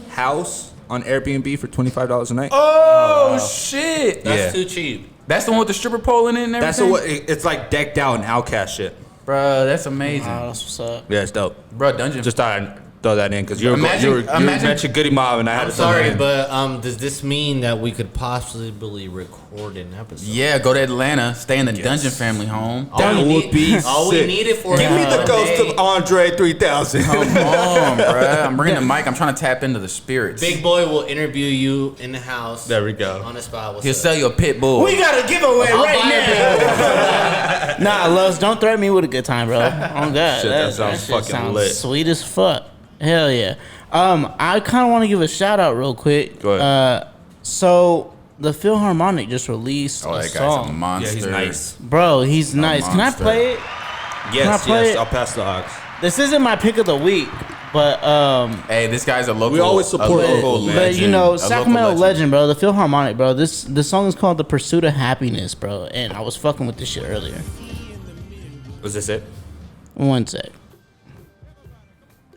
house on Airbnb for $25 a night? Oh shit! Yeah. That's too cheap. That's the one with the stripper pole in it and That's everything. it's like decked out in Outcast shit. Bro, that's amazing. Oh, that's what's up. Yeah, it's dope. Bro, Dungeon. Just thought I'd throw that in because you Imagine- mentioned Goody Mob and I had I'm to throw that sorry, in. but does this mean that we could possibly record an episode? Yeah, go to Atlanta, stay in the Dungeon Family home. That All we would be all we sick. needed for Give me the one ghost day. of Andre 3000. Come on, bro. I'm bringing the mic. I'm trying to tap into the spirits. Big Boy will interview you in the house. There we go. On the spot. What's He'll up? sell you a pit bull. We got a giveaway I'll right buy now. Nah, Loves, don't threaten me with a good time, bro. Oh God, Shit, that sounds shit fucking sounds lit. sweet as fuck. Hell yeah. I kind of want to give a shout out real quick. Go ahead. So the Philharmonic just released Oh, a that guy's a song. monster. Yeah, he's nice. Bro, he's nice. Can I monster. play it? Yes, play yes. it? I'll pass the aux. This isn't my pick of the week, but Hey, this guy's a local. We always support local, man. But you know, A local Sacramento legend, bro. The Philharmonic, bro. The song is called "The Pursuit of Happiness," bro. And I was fucking with this shit earlier. Was this it? One sec.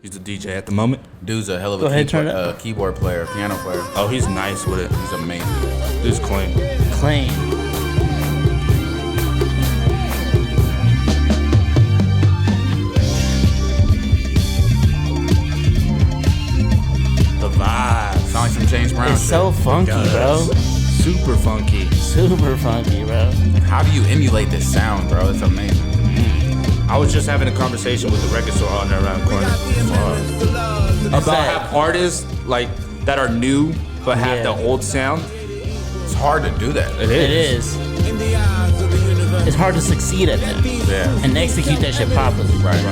He's a DJ at the moment. Dude's a hell of Go a ahead, turn it keyboard player, piano player. Oh, he's nice with it. He's amazing. Dude's clean. Clean. The vibe. Sound like some James Brown It's shit. so funky, bro. Super funky. Super funky, bro. How do you emulate this sound, bro? It's amazing. I was just having a conversation with the record store owner around the corner about that- how artists like that are new but have Yeah. the old sound. It's hard to do that. It It is. It's hard to succeed at that Yeah. and execute that shit properly. Right. In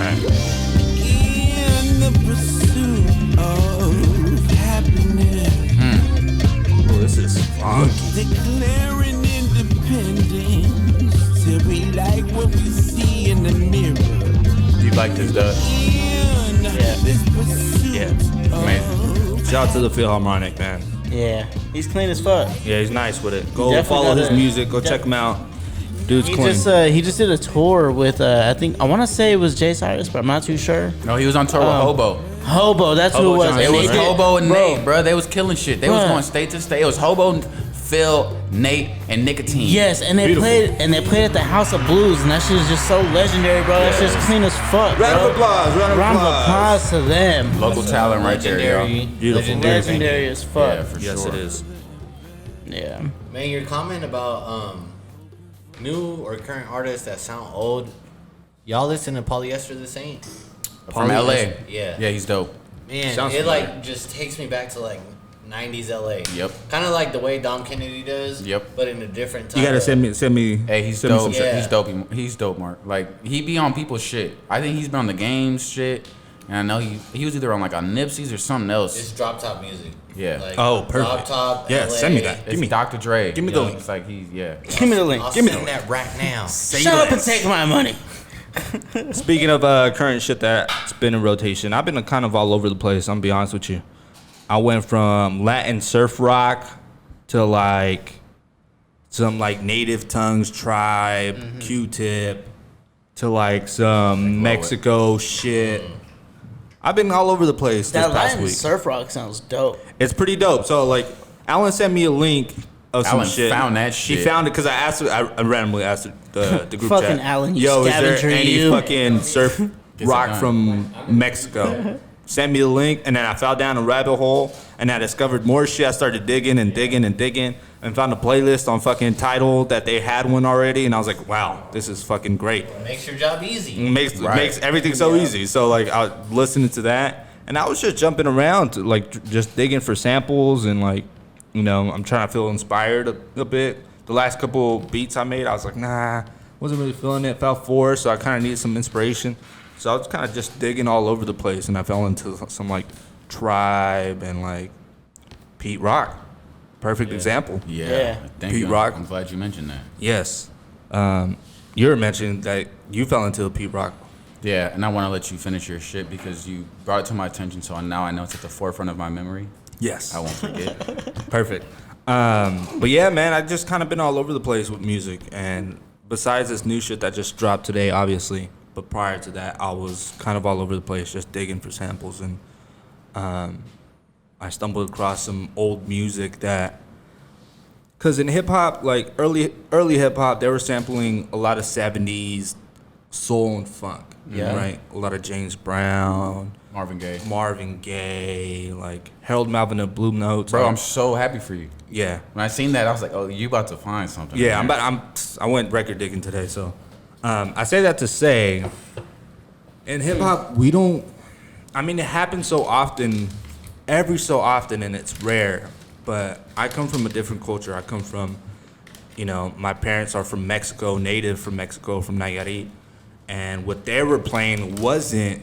the pursuit of happiness, Oh, this is funky. declaring independence till we like what we see in the mirror. Do you like this, Doug? In this pursuit Yeah. Amazing. Shout out to the Philharmonic, man. Yeah, he's clean as fuck. Yeah, he's nice with it. Go Definitely follow his got it. music. Go check him out. Dude's He clean. just did a tour with I think I want to say it was Jay Cyrus, but I'm not too sure. No, he was on tour with Hobo. Hobo, that's who Hobo it was. Johnson. It And was they did- Hobo and bro, Nate, bro. They was killing shit. They was Bruh. going state to state. It was Hobo, Phil, Nate, and Nicotine. Yes, and they Beautiful. played at the House of Blues, and that shit is just so legendary, bro. That's just clean as fuck. Round bro. of applause. Round of applause to them. Local talent right there, yo. Legendary. Beautiful. Legendary as fuck. Yeah, for Yes, sure. it is. Yeah. Man, your comment about new or current artists that sound old. Y'all listen to Polyester the Saint? From LA. Yeah. Yeah, he's dope. Man, Sounds it familiar. like just takes me back to like 90s LA. Yep. Kind of like the way Dom Kennedy does. Yep. But in a different type. You gotta of- send me. Hey, he's send me dope. some shit. Yeah. He's dope. He's dope, Marc. Like he be on people's shit. I think he's been on the games shit, and I know he was either on like a Nipsey's or something else. It's drop top music. Yeah. Like, Oh, perfect. Drop top. Yeah, LA. send me that. It's Give me- Dr. Dre. give me Yo, the link. It's like he's Give me the link. I'll Give me send the that right now. Shut up and take my money. Speaking of current shit that's been in rotation, I've been kind of all over the place. I'm gonna be honest with you. I went from Latin surf rock to like some like Native Tongues Tribe, Q-Tip, to like some Mexico shit. I've been all over the place That this past Latin week. surf rock sounds dope. It's pretty dope. So like, Alan sent me a link of some Alan shit. found that She shit. found it because I asked her. I randomly asked her, the group Fucking chat. Alan, you Yo, is scavenger, there any you." fucking surf Gets it rock done. from Mexico? Sent me the link, and then I fell down a rabbit hole, and I discovered more shit. I started digging and digging and digging, and found a playlist on fucking Tidal that they had one already, and I was like, wow, this is fucking great. Makes your job easy. Makes everything so easy. So like I was listening to that, and I was just jumping around, to, like just digging for samples, and like, you know, I'm trying to feel inspired a bit. The last couple beats I made, I was like, nah, wasn't really feeling it. Felt forced, so I kind of needed some inspiration. So I was kind of just digging all over the place, and I fell into some like Tribe and like Pete Rock. Perfect example. Yeah. Thank Pete you. Rock. I'm glad you mentioned that. Yes. You were mentioning that you fell into Pete Rock. Yeah, and I want to let you finish your shit because you brought it to my attention, so now I know it's at the forefront of my memory. Yes. I won't forget. Perfect. But yeah, man, I just kind of been all over the place with music. And besides this new shit that just dropped today, obviously, but prior to that, I was kind of all over the place just digging for samples. And I stumbled across some old music that, because in hip hop, like early hip hop, they were sampling a lot of 70s soul and funk. Yeah. Right? A lot of James Brown, Marvin Gaye. like Harold Melvin and Blue Notes. Bro, I'm so happy for you. Yeah. When I seen that, I was like, oh, you about to find something. Yeah, man. I went record digging today, so I say that to say, in hip hop, we don't. I mean, it happens so often, every so often, and it's rare. But I come from a different culture. I come from, you know, my parents are from Mexico, native from Mexico, from Nayarit, and what they were playing wasn't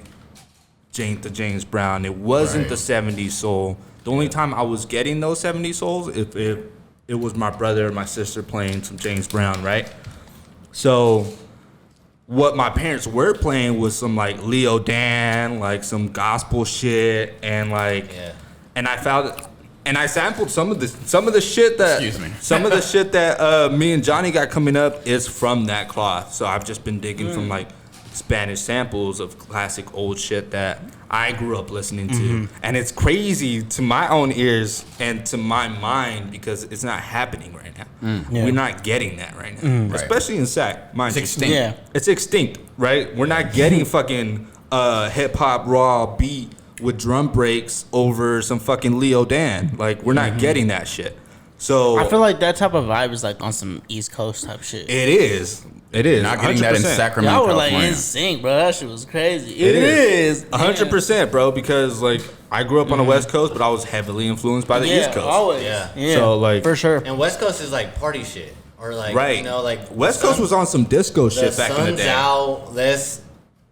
James Brown. It wasn't the '70s soul. The only time I was getting those '70s souls, if it was my brother or my sister playing some James Brown, right? So what my parents were playing was some like Leo Dan, like some gospel shit, and like, and I found, and I sampled some of the shit that, Excuse me. some of the shit that me and Johnny got coming up is from that cloth. So I've just been digging from like Spanish samples of classic old shit that I grew up listening to. And it's crazy to my own ears and to my mind because it's not happening right now. We're not getting that right now. Especially in SAC. Mind It's you. extinct. Yeah. It's extinct, right? We're not getting fucking hip hop raw beat with drum breaks over some fucking Leo Dan. Like, we're not getting that shit. So I feel like that type of vibe is like on some East Coast type shit. it is. It is. Not getting that in 100%. Sacramento, Y'all were like California. in sync, bro. That shit was crazy. It is. 100%, bro, because like I grew up on the West Coast, but I was heavily influenced by the Yeah, East Coast. always. Yeah. Yeah. So, like- for sure. And West Coast is like party shit, or like Right. you know, like West Coast was on some disco the shit back in the sun's day. out.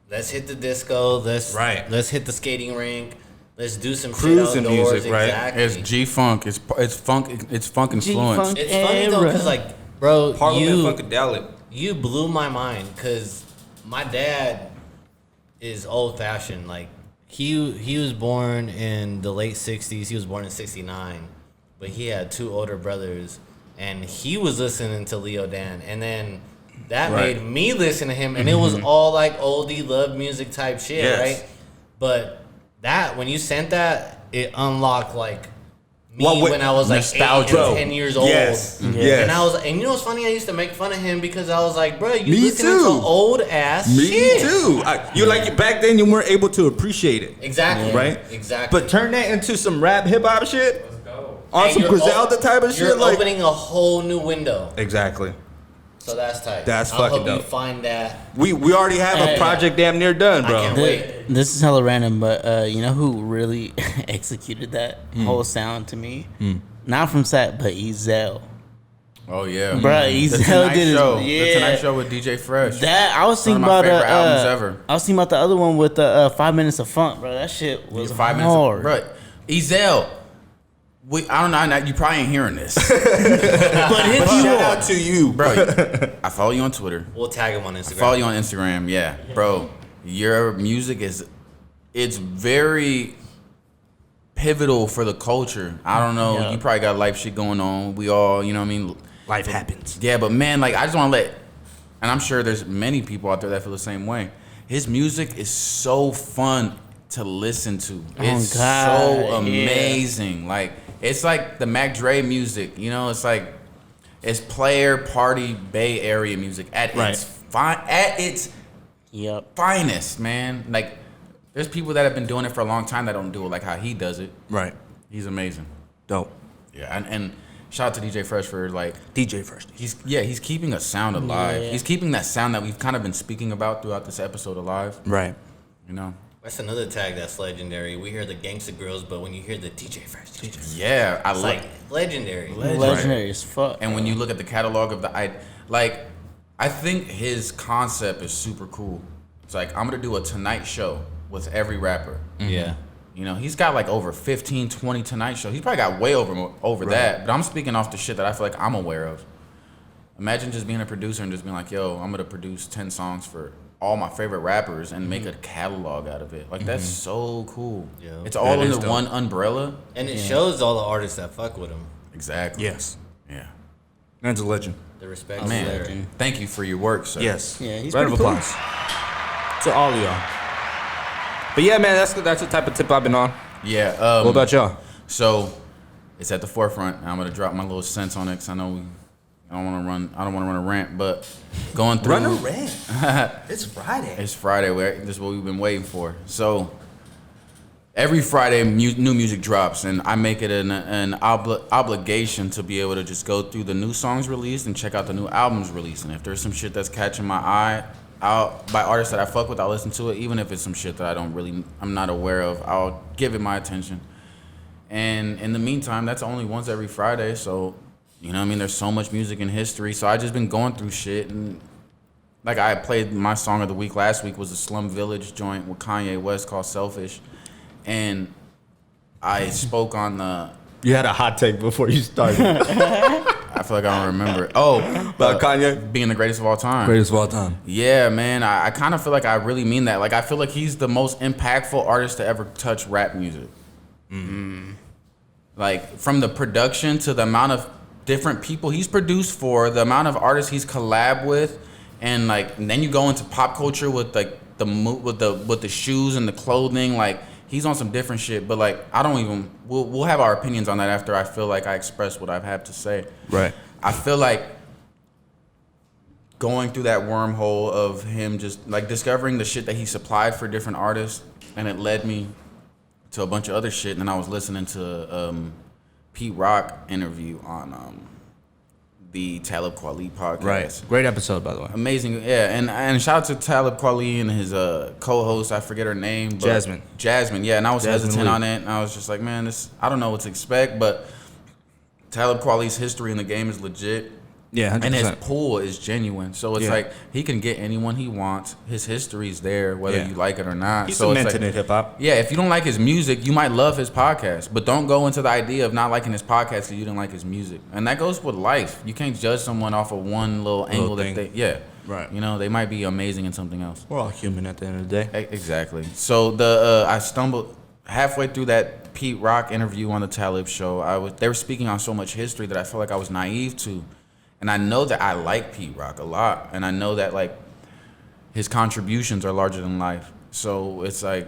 Let's hit the disco. Right. Let's hit the skating rink. Let's do some Cruising shit outdoors. music, right? Exactly. It's G-Funk. It's funk. It's funk influence. G-Funk. It's funny though, Era. cause like, bro, Parliament Funkadelic. you blew my mind, cause my dad is old fashioned. Like he was born in the late '60s. He was born in '69, but he had two older brothers, and he was listening to Leo Dan, and then that Right. made me listen to him, and it was all like oldie love music type shit, Yes. right? But that when you sent that, it unlocked like me Well, wait, when I was like 8 nostalgia. or 10 years old. Yes. And Yes. and you know what's funny? I used to make fun of him because I was like, bro, you Me listening too. to old ass Me shit. too. You like back then you weren't able to appreciate it. Exactly. Right? Exactly. But turn that into some rap hip hop shit. On And some you're Griselda type of You're shit. Like opening a whole new window. exactly. So that's tight. That's I fucking hope you dope. find that. We already have a Hey. project damn near done, I bro. can't wait. This is hella random, but you know who really executed that whole sound to me? Not from Sat, but Ezel. Oh yeah, Bruh, The Ezel Tonight did his- Show. yeah. The Tonight Show with DJ Fresh. That I was One thinking of my about favorite albums ever. I was thinking about the other one with the 5 minutes of funk, bro. That shit was 5 minutes. hard. Bro, Ezel. I don't know. You probably ain't hearing this, But if you Shout are, out to you, bro. I follow you on Twitter. We'll tag him on Instagram. Follow you on Instagram, yeah, bro. Your music it's very pivotal for the culture. I don't know. Yeah. You probably got life shit going on. We all, you know what I mean? Life happens. Yeah, but man, like I just want to let, and I'm sure there's many people out there that feel the same way. His music is so fun to listen to. Oh, It's God, so amazing. Like it's like the Mac Dre music, you know. It's like it's player party Bay Area music at its finest, man. Like there's people that have been doing it for a long time that don't do it like how he does it. Right. He's amazing. Dope. Yeah, and shout out to DJ Fresh for like DJ Fresh. He's keeping a sound alive. Yeah. He's keeping that sound that we've kind of been speaking about throughout this episode alive. Right. You know. That's another tag that's legendary. We hear the Gangsta Grills, but when you hear the DJ Fresh, Yeah, I it's like legendary. Legendary as fuck. And when you look at the catalog of I think his concept is super cool. It's like I'm gonna do a Tonight Show with every rapper. Yeah. You know, he's got like over 15, 20 Tonight Shows. He's probably got way over that. But I'm speaking off the shit that I feel like I'm aware of. Imagine just being a producer and just being like, yo, I'm gonna produce 10 songs for all my favorite rappers and make a catalog out of it. Like that's so cool. Yeah. It's all That is under dope. one umbrella. And it shows all the artists that fuck with him. Exactly. Yes. Yeah. Man's a legend. The respect. Man, there. thank you for your work, sir. Yes. Yeah, he's Round of pretty cool. applause to all of y'all. But yeah, man, that's the type of tip I've been on. Yeah. What about y'all? So it's at the forefront. I'm gonna drop my little sense on it because I know I don't want to run a rant, but going through. Run a rant. It's Friday. It's Friday. This is what we've been waiting for. So every Friday, new music drops, and I make it an obligation to be able to just go through the new songs released and check out the new albums released. And if there's some shit that's catching my eye out by artists that I fuck with, I'll listen to it. Even if it's some shit that I'm not aware of, I'll give it my attention. And in the meantime, that's only once every Friday, so. You know what I mean? There's so much music in history. So I just been going through shit. And like I played my song of the week last week was a Slum Village joint with Kanye West called Selfish. And I spoke on the... You had a hot take before you started. I feel like I don't remember it. Oh, About Kanye? being the greatest of all time. Greatest of all time. Yeah, man. I kind of feel like I really mean that. Like I feel like he's the most impactful artist to ever touch rap music. Mm-hmm. Like from the production to the amount of different people he's produced for, the amount of artists he's collabed with, and then you go into pop culture with like with the shoes and the clothing. Like he's on some different shit. But like I don't even. We'll have our opinions on that after I feel like I express what I've had to say. Right. I feel like going through that wormhole of him just like discovering the shit that he supplied for different artists, and it led me to a bunch of other shit. And then I was listening to Pete Rock interview on the Talib Kweli podcast. Right. Great episode, by the way. Amazing. Yeah. And shout out to Talib Kweli and his co-host. I forget her name. But Jasmine. Yeah. And I was hesitant on it. And I was just like, man, I don't know what to expect. But Talib Kweli's history in the game is legit. Yeah, 100%. And his pool is genuine. So it's Yeah. like he can get anyone he wants. His history's there, whether you like it or not. He's so cemented in hip-hop. Yeah, if you don't like his music, you might love his podcast. But don't go into the idea of not liking his podcast because you didn't like his music. And that goes with life. You can't judge someone off of one little angle thing. that they... Yeah. Right. You know, they might be amazing in something else. We're all human at the end of the day. Exactly. So I stumbled halfway through that Pete Rock interview on the Talib show. They were speaking on so much history that I felt like I was naive to. And I know that I like Pete Rock a lot. And I know that, like, his contributions are larger than life. So it's like,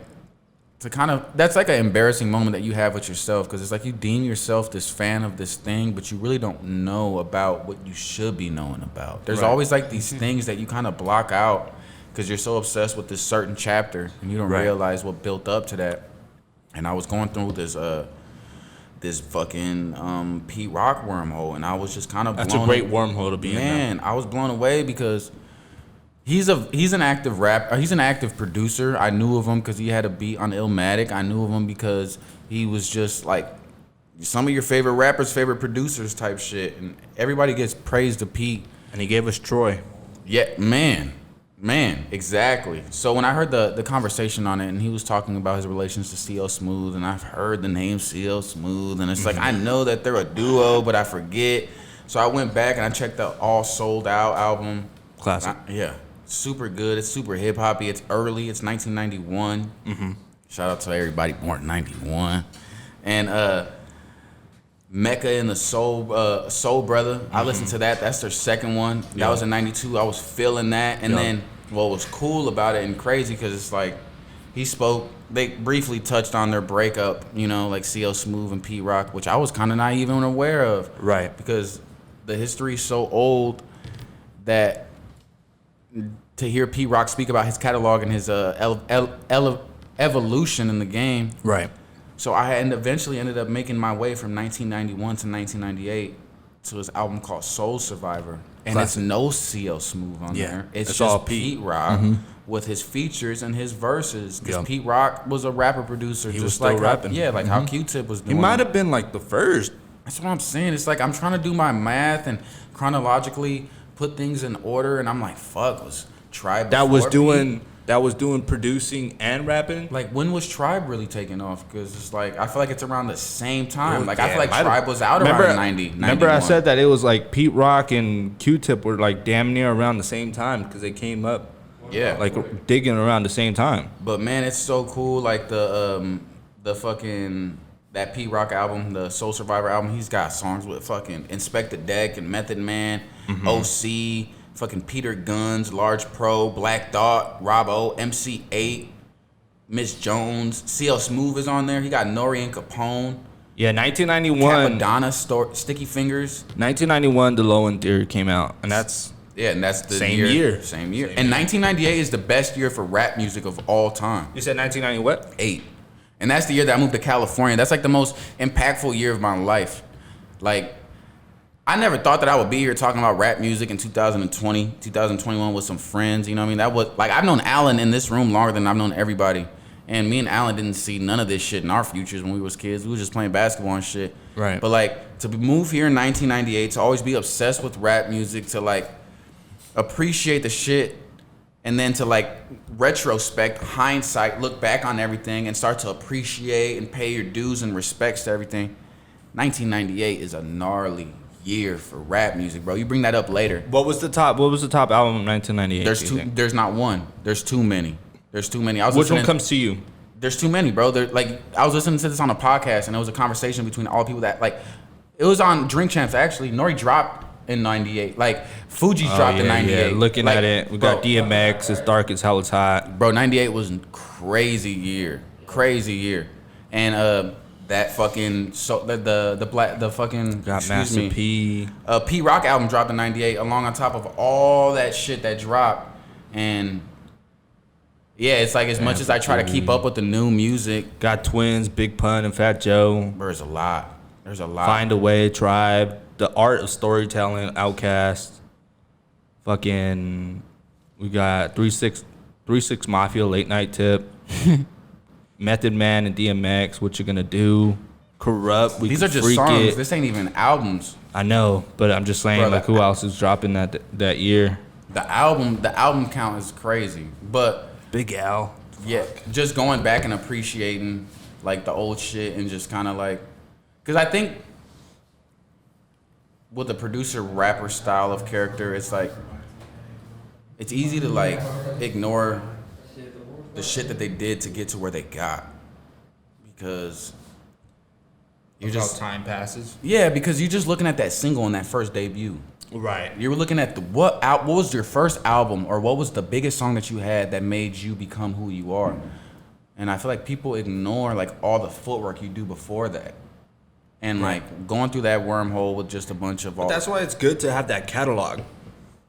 that's like an embarrassing moment that you have with yourself. Because it's like you deem yourself this fan of this thing, but you really don't know about what you should be knowing about. There's always, like, these things that you kind of block out because you're so obsessed with this certain chapter. And you don't realize what built up to that. And I was going through this fucking Pete Rock wormhole, and I was just kind of That's a great wormhole to be in. Man, I was blown away because he's an active rapper. He's an active producer. I knew of him because he had a beat on Illmatic. I knew of him because he was just like some of your favorite rappers, favorite producers type shit, and everybody gets praised to Pete. And he gave us Troy. Yeah, man, exactly. So when I heard the conversation on it, and he was talking about his relations to CL Smooth, and I've heard the name CL Smooth, and it's like I know that they're a duo, but I forget. So I went back and I checked the All Sold Out album. Classic. Yeah, super good. It's super hip hoppy. It's early. It's 1991. Mm-hmm. Shout out to everybody born in 91. And Mecca and the Soul Brother. Mm-hmm. I listened to that. That's their second one. That was in 92. I was feeling that. And then what was cool about it and crazy, because it's like he spoke. They briefly touched on their breakup, you know, like CL Smooth and Pete Rock, which I was kind of not even aware of. Right. Because the history is so old that to hear Pete Rock speak about his catalog and his evolution in the game. Right. So I eventually ended up making my way from 1991 to 1998 to his album called Soul Survivor. And Classic. it's no CL Smooth on there. It's just all Pete Rock with his features and his verses. Because Pete Rock was a rapper producer. He just was still like rapping. how Q-Tip was doing. He might have been like the first. That's what I'm saying. It's like I'm trying to do my math and chronologically put things in order. And I'm like, fuck, was Tribe That was before Pete? doing producing and rapping. Like, when was Tribe really taking off? Because it's like, I feel like it's around the same time. Like, I Yeah, feel like might have- Tribe was out around 90. Remember I 91. said that it was like Pete Rock and Q-Tip were like damn near around the same time because they came up Yeah. like digging around the same time. But man, it's so cool. Like the fucking that Pete Rock album, the Soul Survivor album. He's got songs with fucking Inspector Deck and Method Man, OC, fucking Peter Guns, Large Pro, Black Thought, Rob O, MC8, Miss Jones, CL Smooth is on there. He got Nori and Capone, Yeah, 1991. Capadonna, Sticky Fingers. 1991, The Low End Theory came out, and that's Yeah, and that's the Same year. Same year. And 1998 is the best year for rap music of all time. you said 1990 what? 8. And that's the year that I moved to California. That's like the most impactful year of my life. Like, I never thought that I would be here talking about rap music in 2020, 2021 with some friends. You know what I mean? That was like, I've known Alan in this room longer than I've known everybody. And me and Alan didn't see none of this shit in our futures when we was kids. We was just playing basketball and shit. Right. But like, to move here in 1998, to always be obsessed with rap music, to like appreciate the shit, and then to like retrospect, hindsight, look back on everything and start to appreciate and pay your dues and respects to everything. 1998 is a gnarly year for rap music, bro. You bring that up later. What was the top album in 1998? There's do you two. think? There's not one. There's too many. There's too many. I was Which one listening- comes to you? There's too many, bro. I was listening to this on a podcast, and it was a conversation between all people that like. It was on Drink Champs actually. Nori dropped in '98. Like Fuji's dropped in '98. Yeah. Looking Like, at it, we got bro, DMX. It's dark as hell. It's hot. Bro, '98 was a crazy year, and that fucking the fucking Got Master P. P Rock album dropped in '98, along on top of all that shit that dropped, and yeah, it's like as much as I try to keep up with the new music, Got Twins, Big Pun, and Fat Joe. there's a lot. Find a Way, Tribe, The Art of Storytelling, Outkast. Fucking, we got 3-6 Mafia, Late Night Tip. Method Man and DMX, What You Gonna Do. Corrupt, We These Can are just Freak songs. It. This ain't even albums. I know, but I'm just saying, Bro, like, who else is dropping that year? The album count is crazy, but Big Al. yeah, just going back and appreciating like the old shit and just kind of like, because I think with the producer rapper style of character, it's like it's easy to like ignore the shit that they did to get to where they got, because you're just time passes. yeah, because you're just looking at that single and that first debut. Right. You were looking at what was your first album, or what was the biggest song that you had that made you become who you are? And I feel like people ignore like all the footwork you do before that, and like going through that wormhole with just a bunch of all. That's why it's good to have that catalog.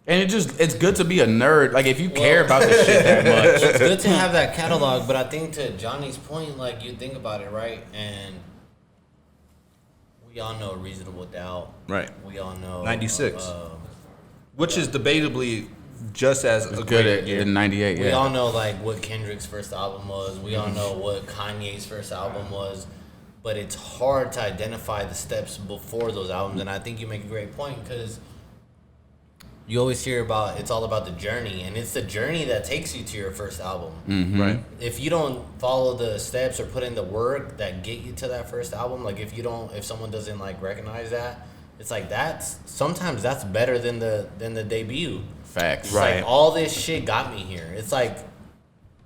And it's good to be a nerd. Like if you care about this shit that much, It's good to have that catalog, but I think to Johnny's point, like you think about it, right? And we all know Reasonable Doubt. Right. We all know 96. Which is debatably just as a good great at year. in '98. We Yeah. all know like what Kendrick's first album was. We all know what Kanye's first album was. But it's hard to identify the steps before those albums. And I think you make a great point, because you always hear about it's all about the journey, and it's the journey that takes you to your first album. Right. If you don't follow the steps or put in the work that get you to that first album, like if someone doesn't like recognize that, it's like sometimes that's better than the debut. Facts. It's like all this shit got me here. It's like,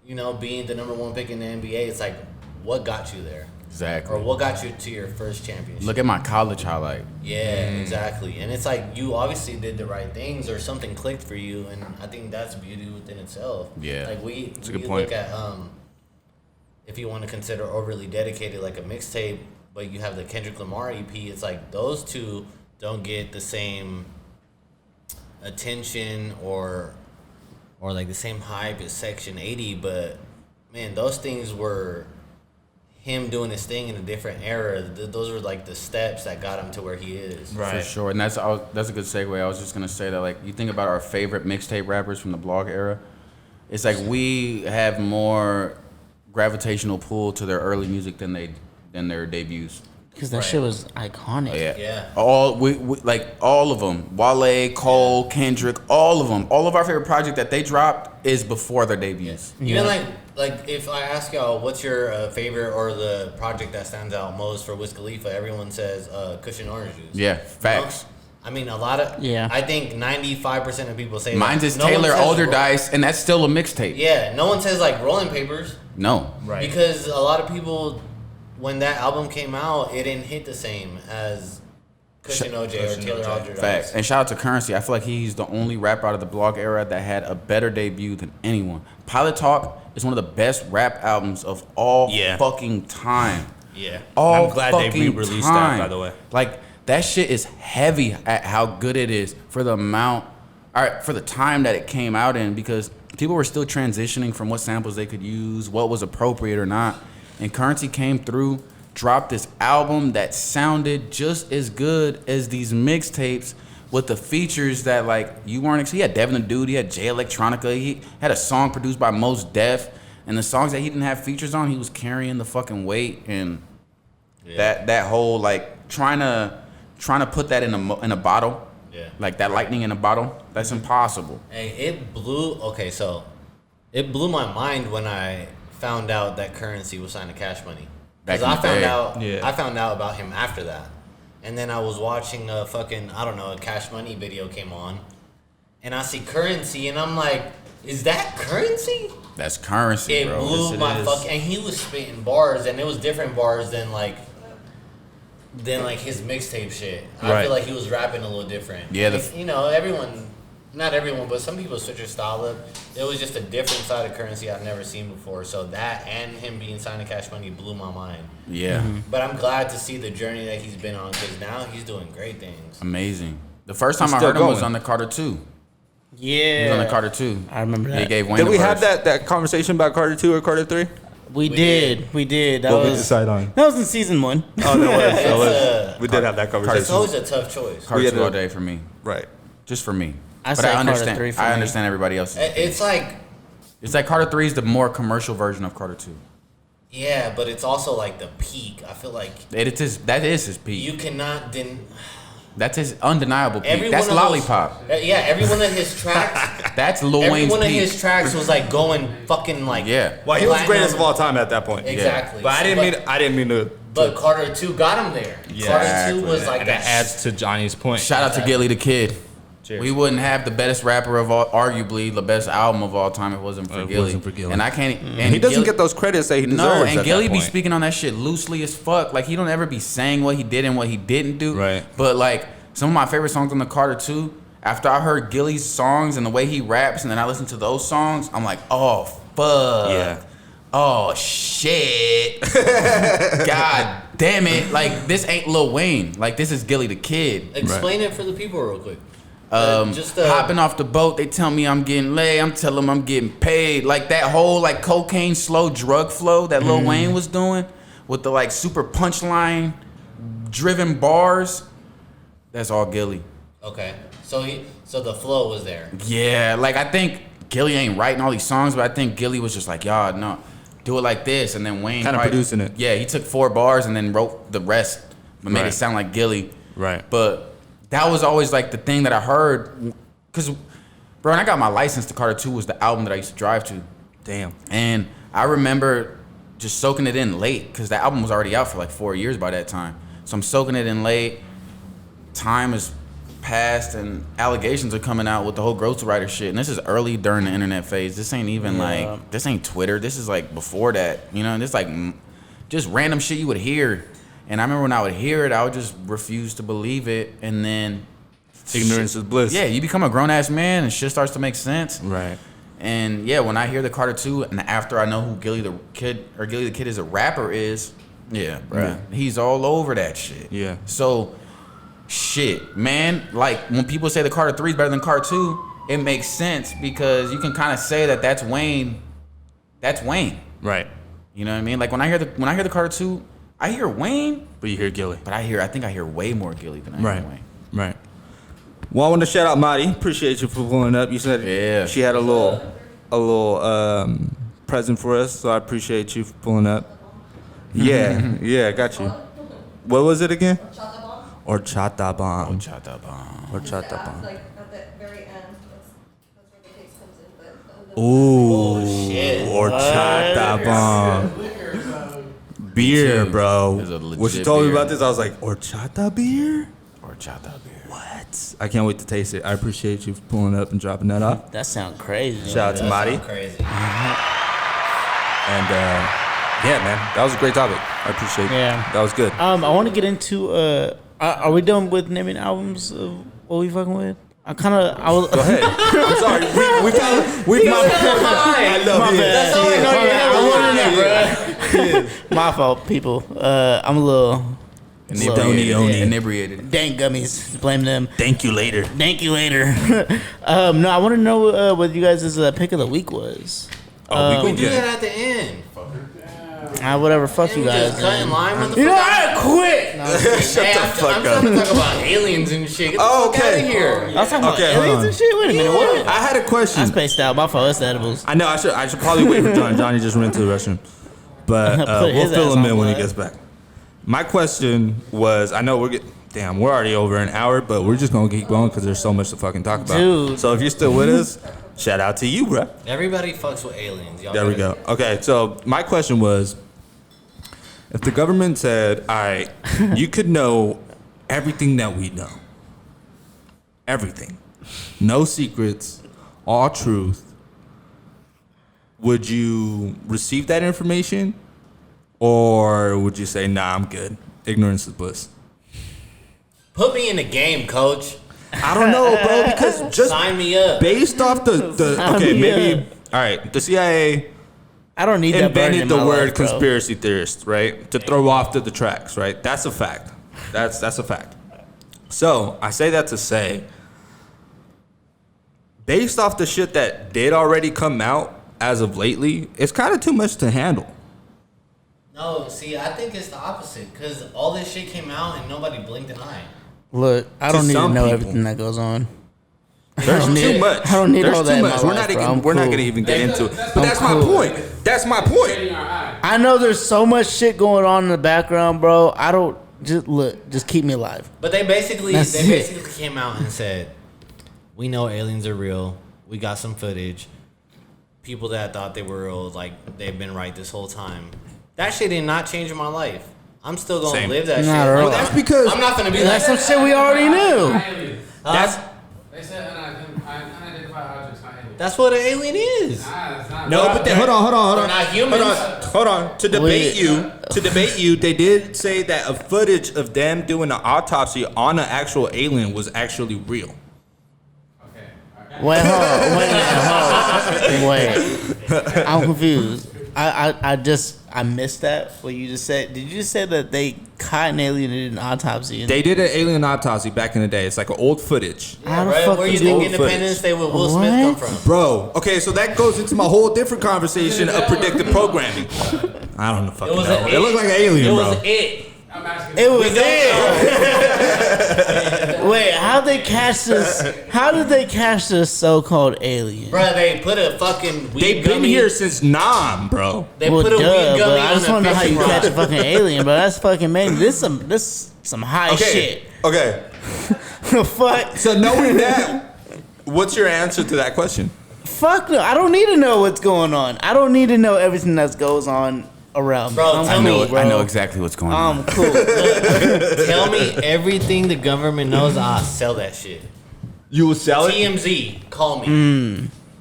being the number one pick in the NBA, it's like what got you there? Exactly. Or what got you to your first championship? Look at my college highlight. Yeah, exactly. And it's like you obviously did the right things, or something clicked for you, and I think that's beauty within itself. Yeah. Like a good we point. look at if you want to consider overly dedicated like a mixtape, but you have the Kendrick Lamar EP, it's like those two don't get the same attention or like the same hype as Section 80, but man, those things were him doing his thing in a different era. Those were like the steps that got him to where he is. For sure. And that's a good segue. I was just gonna say that, like, you think about our favorite mixtape rappers from the blog era, it's like we have more gravitational pull to their early music than their debuts. Because that shit was iconic. Yeah. We like all of them. Wale, Cole, Kendrick, all of them. All of our favorite project that they dropped is before their debuts. Even like if I ask y'all what's your favorite or the project that stands out most for Wiz Khalifa, everyone says Cushion Orange Juice. Yeah, facts. You know? I mean, a lot of I think 95% of people say mine's is Taylor Older Dice, and that's still a mixtape. Yeah, no one says like Rolling Papers. No, right? Because a lot of people, when that album came out, it didn't hit the same as Cushion OJ or Taylor Older Dice. Facts. And shout out to Currency. I feel like he's the only rapper out of the blog era that had a better debut than anyone. Pilot Talk is one of the best rap albums of all fucking time. Yeah. I'm glad they re-released that, by the way. Like, that shit is heavy at how good it is for the amount, for the time that it came out in, because people were still transitioning from what samples they could use, what was appropriate or not. And Currency came through, dropped this album that sounded just as good as these mixtapes with the features that, like, you weren't. He had Devin the Dude, he had Jay Electronica, he had a song produced by Mos Def, and the songs that he didn't have features on, he was carrying the fucking weight. And that whole, like, trying to put that in a bottle, like that lightning in a bottle, that's impossible. Hey, it blew my mind when I found out that Currency was signed to Cash Money. Because I found out about him after that. And then I was watching a Cash Money video came on, and I see Currency, and I'm like, is that Currency? That's Currency, bro. It blew my fucking, and he was spitting bars, and it was different bars than his mixtape shit. I feel like he was rapping a little different. Yeah, not everyone, but some people switch their style up. It was just a different side of Currency I've never seen before. So that and him being signed to Cash Money blew my mind. Yeah. Mm-hmm. But I'm glad to see the journey that he's been on, because now he's doing great things. Amazing. The first time I heard him was on the Carter 2. Yeah. He was on the Carter 2. I remember that. He gave Wayne Did we verse. have that conversation about Carter 2 or Carter 3? We did. What we decide on? That was in season 1. Oh, that was. We did have that conversation. It's always a tough choice. Carter 2 all day for me. Right. Just for me. But I understand. Carter 3 for I me. understand everybody else's. It's like Carter 3 is the more commercial version of Carter 2. Yeah, but it's also like the peak. I feel like that is his peak. You cannot That's his undeniable peak. That's Lollipop. Every one of his tracks. That's Lil Wayne's peak. Every one of his tracks was like going fucking like. Yeah. Well, he was the greatest of all time at that point. Exactly. But I didn't mean to. But Carter 2 got him there. Yeah, Carter 2 was like and that adds to Johnny's point. Shout out to Gilly the Kid. Cheers. We wouldn't have the best rapper of all, arguably the best album of all time if it wasn't for Gilly. And I can't. And he doesn't get those credits that he deserves. No, and Gilly be speaking on that shit loosely as fuck. Like, he don't ever be saying what he did and what he didn't do. Right. But like, some of my favorite songs on the Carter 2, after I heard Gilly's songs and the way he raps, and then I listened to those songs, I'm like, oh fuck. Yeah. Oh shit. God damn it. Like, this ain't Lil Wayne. Like, this is Gilly the Kid. Explain it for the people real quick. Hopping off the boat, they tell me I'm getting laid. I'm telling them I'm getting paid. Like, that whole like cocaine slow drug flow that Lil Wayne was doing with the like super punchline driven bars. That's all Gilly. Okay, so the flow was there. Yeah, like, I think Gilly ain't writing all these songs, but I think Gilly was just like, y'all, no, do it like this, and then Wayne kind of producing it. Yeah, he took 4 bars and then wrote the rest, but made it sound like Gilly. Right. But that was always like the thing that I heard, because, bro, when I got my license to Carter 2 was the album that I used to drive to. Damn. And I remember just soaking it in late, because the album was already out for like 4 years by that time. So I'm soaking it in late. Time has passed and allegations are coming out with the whole ghostwriter shit. And this is early during the internet phase. This ain't even like, this ain't Twitter. This is like before that, you know, this like just random shit you would hear. And I remember when I would hear it, I would just refuse to believe it. And then ignorance is bliss. Yeah, you become a grown ass man and shit starts to make sense. Right. And yeah, when I hear the Carter 2, and after I know who Gilly the Kid is a rapper is, yeah, bro, he's all over that shit. Yeah. So, shit, man, like when people say the Carter 3 is better than Carter 2, it makes sense because you can kind of say that that's Wayne. That's Wayne. Right. You know what I mean? Like when I hear the Carter 2, I hear Wayne, but you hear Gilly. But I think I hear way more Gilly than I hear Wayne. Right. Well, I want to shout out Madi. Appreciate you for pulling up. You said she had a little present for us, so I appreciate you for pulling up. Yeah, I got you. What was it again? Horchata bomb. Horchata bomb. Horchata bomb. Like at the very end, that's where the taste comes in. But Ooh, horchata bomb. Beer, bro. When she told me about this, I was like, horchata beer? Horchata beer. What? I can't wait to taste it. I appreciate you for pulling up and dropping that off. That sounds crazy. Shout out to Madi. Crazy. And yeah, man, that was a great topic. I appreciate it. Yeah. That was good. I want to get into. Are we done with naming albums of what we fucking with? I was. Go ahead. I'm sorry. We my I love my it. bad. That's all I know. My fault, people. I'm a little inebriated. Dank gummies. Blame them. Thank you later. No, I want to know what you guys' pick of the week was. We do that at the end. Whatever. Fuck you guys. Just cut in line with the You know, I quit. Shut the fuck I'm up. trying to talk about aliens and shit. Get the fuck out of here. I was talking about hold aliens on. and shit. Wait a minute. What? I had a question. I spaced out. My fault. It's the edibles. I know. I should probably wait for Johnny. Johnny just went to the restroom, but Put we'll his fill ass him on in when he blast. gets back. My question was, I know we're already over an hour, but we're just gonna keep going because there's so much to fucking talk about. Dude. So if you're still with us, shout out to you, bro. Everybody fucks with aliens. Y'all There we gotta- go. Okay, so my question was, if the government said, all right, you could know everything that we know, everything, no secrets, all truth, would you receive that information? Or would you say, nah, I'm good. Ignorance is bliss. Put me in the game, coach. I don't know, bro, because just Sign me up. based off the okay, me maybe, all right, the CIA I don't need that burden in invented the my word life, bro. conspiracy theorist, right? To throw off the tracks, right? That's a fact. That's a fact. So I say that to say, based off the shit that did already come out as of lately, it's kind of too much to handle. No, see, I think it's the opposite. Because all this shit came out and nobody blinked an eye. Look, I To don't need to some know people. everything that goes on. There's too much. I don't need There's all too that in much. my We're life, not bro. even. I'm We're not cool. gonna even get into it. But I'm that's my cool. point. That's my point. I know there's so much shit going on in the background, bro. I don't just keep me alive. But they basically That's it. came out and said, we know aliens are real. We got some footage. People that thought they were real, like, they've been right this whole time. That shit did not change my life. I'm still gonna Same. live that Not shit. at all. That's because I'm not gonna be That's like, some shit we already knew. that's They said unidentified objects, not aliens. that's what an alien is. That's not. no. But then hold on. They're not humans. Hold on. To debate you, they did say that a footage of them doing an autopsy on an actual alien was actually real. Okay. Wait, hold on. Wait. I'm confused. I missed that. What you just said? Did you just say that they caught an alien and did an autopsy? They did an alien autopsy back in the day. It's like an old footage. How the Right? fuck Where you is think old Independence Day with Will Smith What? come from? Bro, okay, so that goes into my whole different conversation of predictive programming. I don't know fucking It was know. an It looked like an alien, It bro. was it. I'm asking. It was it. Wait, how they catch this? How did they catch this so-called alien? Bruh, they put a fucking weed They've been gummy. here since Nam, bro. They Well, put a duh, weed but gummy I just on want to the know how you fishing catch a rod. fucking alien, bro. That's fucking man. This some high Okay, okay. shit. Fuck. So knowing that, what's your answer to that question? Fuck no. I don't need to know what's going on. I don't need to know everything that goes on around me. Bro, I'm tell cool, me- bro. I know exactly what's going on. I'm cool. Tell me everything the government knows. I'll sell that shit. You will sell it? TMZ, call me.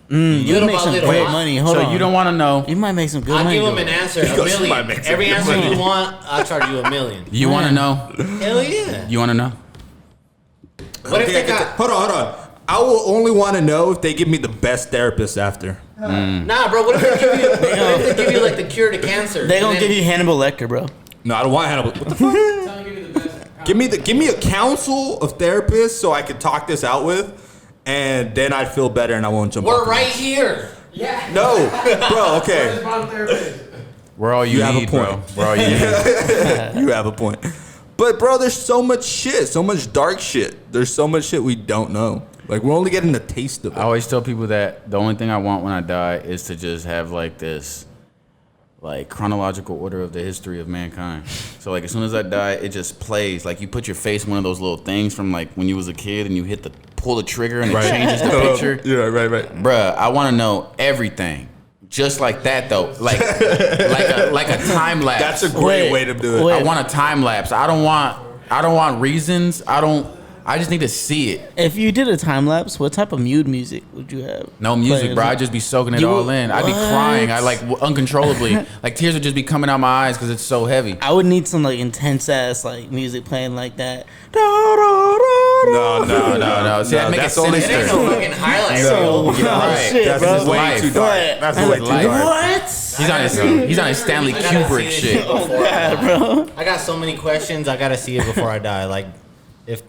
You Little make by some little. great money. Hold So on. you don't want to know. You might make some good I'll money. give him though. an answer, $1 goes, "You might million. make some Every good answer money." you want, I'll charge you $1 million. You want to know? Hell yeah. You want to know? What if they got? Hold on. I will only want to know if they give me the best therapist after. Nah, bro. What if they give you like the cure to cancer? They gonna give you Hannibal Lecter, bro. No, I don't want Hannibal. What the fuck? Give me a council of therapists so I can talk this out with, and then I'd feel better and I won't jump. We're off right here. Yeah. No, bro. Okay. We're all you have a need, point. bro. We're all you need. You have a point. But bro, there's so much shit, so much dark shit. There's so much shit we don't know. Like we're only getting a taste of it. I always tell people that the only thing I want when I die is to just have like this, like chronological order of the history of mankind. So like as soon as I die, it just plays. Like you put your face in one of those little things from like when you was a kid and you pull the trigger and it changes the picture. Yeah, right. Bruh, I want to know everything. Just like that though, like a time lapse. That's a great way to do it. I want a time lapse. I don't want reasons. I just need to see it. If you did a time lapse, what type of mood music would you have? No music, playing? bro. I'd just be soaking it all in. I'd be crying. I like uncontrollably. Like tears would just be coming out my eyes because it's so heavy. I would need some like intense ass like music playing like that. No. See, that make it that's only sinister. It ain't no fucking highlight So, reel. Right. shit, That's bro. just way too dark. What? That's way too dark. What? He's on his Stanley I gotta Kubrick see this shit. before I die. I got so many questions. I gotta see it before I die. Like, if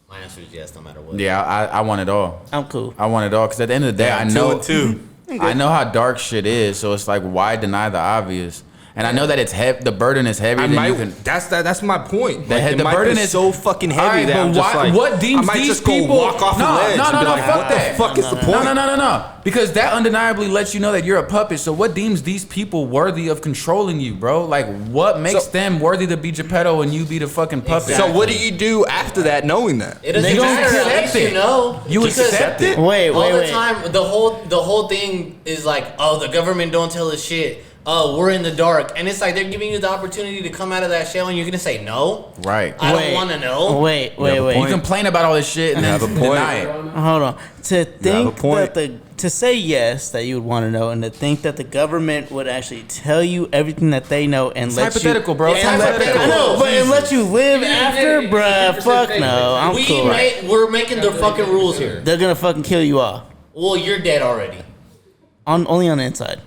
my answer is yes, no matter what. Yeah, I want it all. I'm cool. I want it all because at the end of the day, I know too. I know how dark shit is. So it's like, why deny the obvious? And I know that it's heavy. The burden is heavier than you can. That's my point. The Like, burden is so fucking heavy Alright, that but I'm just why- like, what deems I might these just go people- walk off No, the ledge. no, and be no, like, fuck what that. the fuck is the point? No. Because that undeniably lets you know that you're a puppet. So what deems these people worthy of controlling you, bro? Like, what makes them worthy to be Geppetto and you be the fucking puppet? Exactly. So what do you do after that, knowing that? It doesn't They don't matter. At accept least it. you know. You Because accept it? Wait. all the time, the whole thing is like, oh, the government don't tell us shit. Oh, we're in the dark, and it's like they're giving you the opportunity to come out of that shell, and you're gonna say no. Right. I don't want to know. Wait. You complain about all this shit and then deny it. Hold on. To think point. that to say yes that you would want to know, and to think that the government would actually tell you everything that they know and It's let hypothetical, you, bro. It's and let- hypothetical. I know, but and let you live You after, did it. bruh. 100% Fuck fake. no. I'm cool. We're making the fucking rules here. They're gonna fucking kill you off. Well, you're dead already. Only on the inside.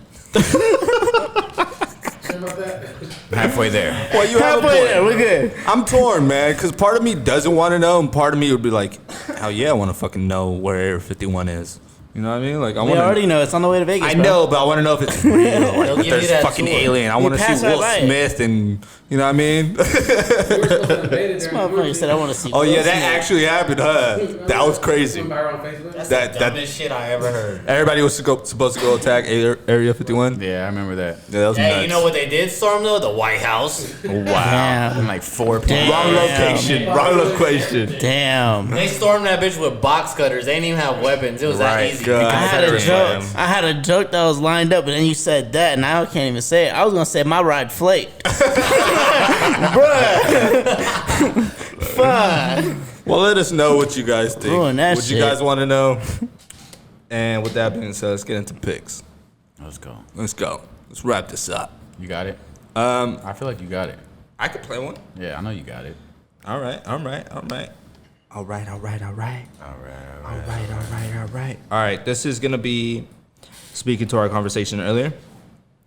Halfway there. Well, you have a Halfway there, point. we're good. I'm torn, man, because part of me doesn't want to know, and part of me would be like, hell yeah, I want to fucking know where Area 51 is. You know what I mean? Like, I We want already know it's on the way to Vegas. I bro. know, but I want to know if it's real. Like, They'll if give there's you that fucking tour. alien. I We want to passed see right Will by it. Smith, and you know what I mean? We were supposed to invade it This during the motherfucker said I want to see. Oh Will yeah, that Smith. actually happened, huh? That was crazy. Went viral on Facebook. That's That- the that- dumbest shit I ever heard. Everybody was supposed to go attack Area 51. Yeah, I remember that. Yeah, that was Hey, nuts. you know what they did storm though? The White House. Wow. Damn. And like 4 people. Wrong location. Wrong location. Damn. They stormed that bitch with boxcutters. They didn't even have weapons. It was that Right. easy. God. I had a Confederate joke. flag. I had a joke that was lined up, but then you said that, and I can't even say it. I was gonna say my ride flaked, bruh. Fuck. Well, let us know what you guys think. Ruin that What you shit. guys want to know. And with that being said, let's get into picks. Let's go. Let's go. Let's wrap this up. You got it? I feel like you got it. I could play one. Yeah, I know you got it. All right. All right. This is gonna be speaking to our conversation earlier.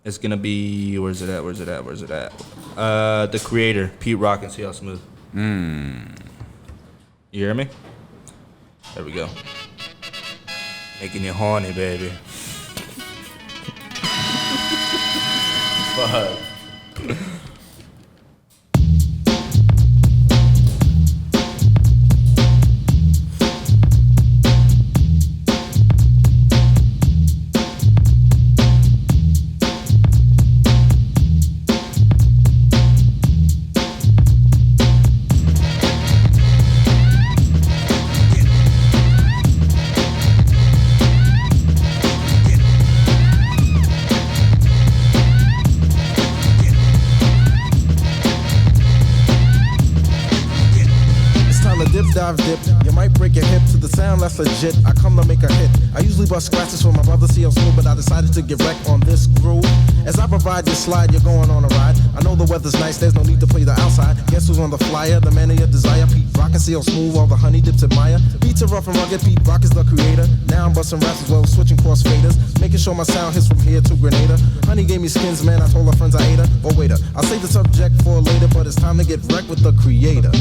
It's gonna be where's it at? The Creator, Pete Rock and CL Smooth. You hear me? There we go. Making you horny, baby. Fuck. It's time to dive dip. You might break your hip to the sound that's legit. I come to make a hit. I usually bust scratches for my brother CL Smooth, but I decided to get wrecked on this groove. As I provide your slide, you're going on a ride. I know the weather's nice, there's no need to play the outside. Guess who's on the flyer? The man of your desire, Pete Rock. I can see how smooth all the honey dips admire. Beats are rough and rugged, Pete Rock is the creator. Now I'm busting raps as well, switching cross faders. Making sure my sound hits from here to Grenada. Honey gave me skins, man, I told her friends I ate her. Oh, waiter, I'll save the subject for later, but it's time to get wrecked with the creator.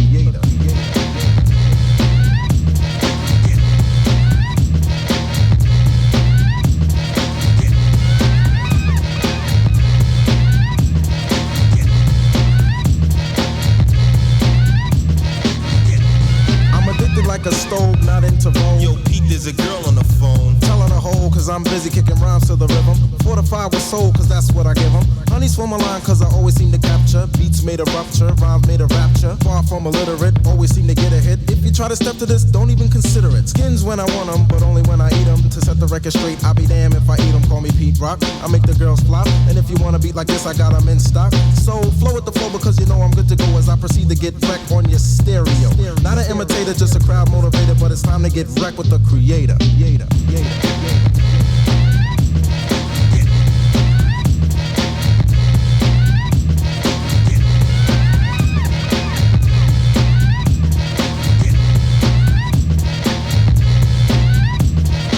Like a stove, not into roll. Yo, Pete, there's a girl on the phone. Tell her to hold, cause I'm busy kicking rhymes to the rhythm. Fortified with soul, cause that's what I give them. Honey's for my line, cause I always seem to capture. Beats made a rupture, rhymes made a rapture. Far from illiterate, always seem to get a hit. If you try to step to this, don't even consider it. Skins when I want them, but only when I eat them. To set the record straight, I'll be damned if I eat them. Call me Pete Rock, I make the girls flop. And if you want a beat like this, I got them in stock. So flow with the flow, because you know I'm good to go as I proceed to get wrecked on your stereo. Not an imitator, just a crowd motivator, but it's time to get wrecked with the creator.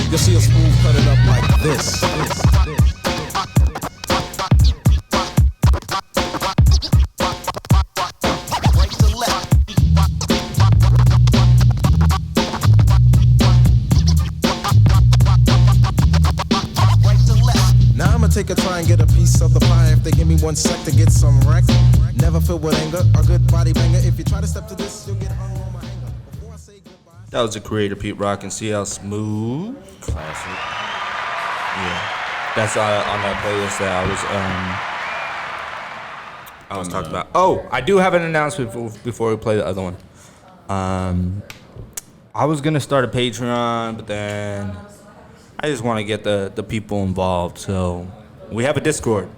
You'll see a smooth cut it up like this. Take a try and get a piece of the pie. If they give me 1 sec to get some wreck. Never filled with anger, a good body banger. If you try to step to this, you'll get hung on my hanger. Before I say goodbye. That was the creator, Pete Rock, and see how smooth. Classic. Yeah, that's on that playlist that I was talking about. Oh, I do have an announcement before we play the other one. I was gonna start a Patreon, but then I just want to get the people involved. So we have a Discord.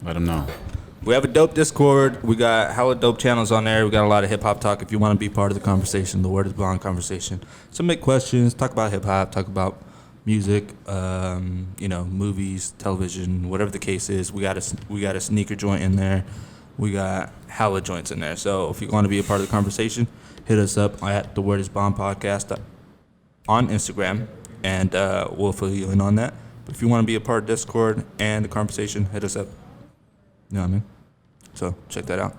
Let them know. We have a dope Discord. We got hella dope channels on there. We got a lot of hip hop talk. If you want to be part of the conversation, the Word is Bond conversation. Submit questions. Talk about hip hop. Talk about music. Movies, television, whatever the case is. We got a sneaker joint in there. We got hella joints in there. So if you want to be a part of the conversation, hit us up at the Word is Bond podcast on Instagram, and we'll fill you in on that. But if you want to be a part of Discord and the conversation, hit us up. You know what I mean? So check that out.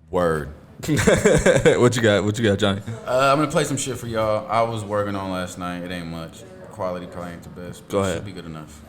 Word. What you got, Johnny? I'm gonna play some shit for y'all. I was working on last night. It ain't much. Quality probably ain't the best, but Go it ahead. should be good enough.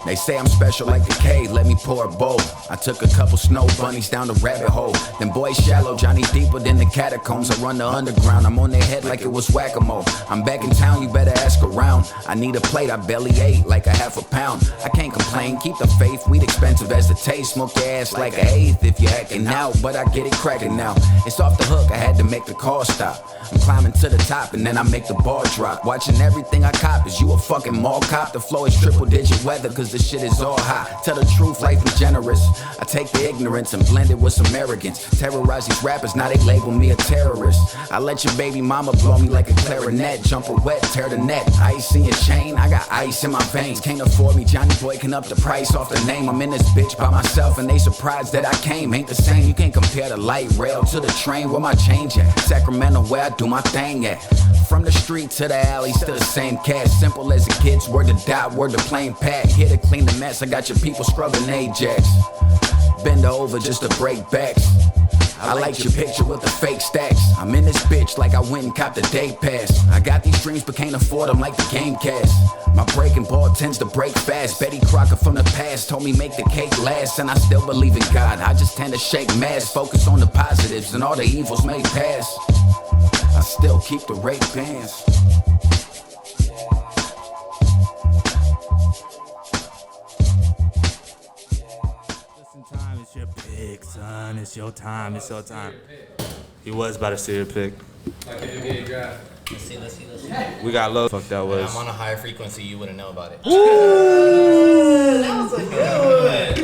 They say I'm special like the K, let me pour a bowl. I took a couple snow bunnies down the rabbit hole. Them boys shallow, Johnny deeper than the catacombs. I run the underground, I'm on their head like it was whack-a-mole. I'm back in town, you better ask around. I need a plate, I barely ate like a half a pound. I can't complain, keep the faith, weed expensive as the taste. Smoke your ass like an eighth if you're hacking out, but I get it cracking now. It's off the hook, I had to make the car stop. I'm climbing to the top and then I make the bar drop. Watching everything I cop, is you a fucking mall cop? The flow is triple digit weather, cause the shit is all hot. Tell the truth, life is generous. I take the ignorance and blend it with some arrogance. Terrorize these rappers, now they label me a terrorist. I let your baby mama blow me like a clarinet. Jump a wet, tear the net. Ice in your chain, I got ice in my veins. Can't afford me, Johnny boy can up the price off the name. I'm in this bitch by myself and they surprised that I came. Ain't the same, you can't compare the light rail to the train. Where my change at? Sacramento, where I do my thing at. From the street to the alley, still the same cash. Simple as it gets, word to dot, word to plain pack. Here to clean the mess, I got your people scrubbing Ajax. Bend over just to break backs. I like your picture with the fake stacks. I'm in this bitch like I went and copped a day pass. I got these dreams but can't afford them like the game cast. My breaking ball tends to break fast. Betty Crocker from the past told me make the cake last. And I still believe in God, I just tend to shake mass. Focus on the positives and all the evils may pass. I still keep the rate bands. Time, it's your pick, son. It's your time. It's your time. He was about to see your pick. Like an NBA draft. Let's see. We got low. Fuck that was. I'm on a higher frequency, you wouldn't know about it. That was a good one.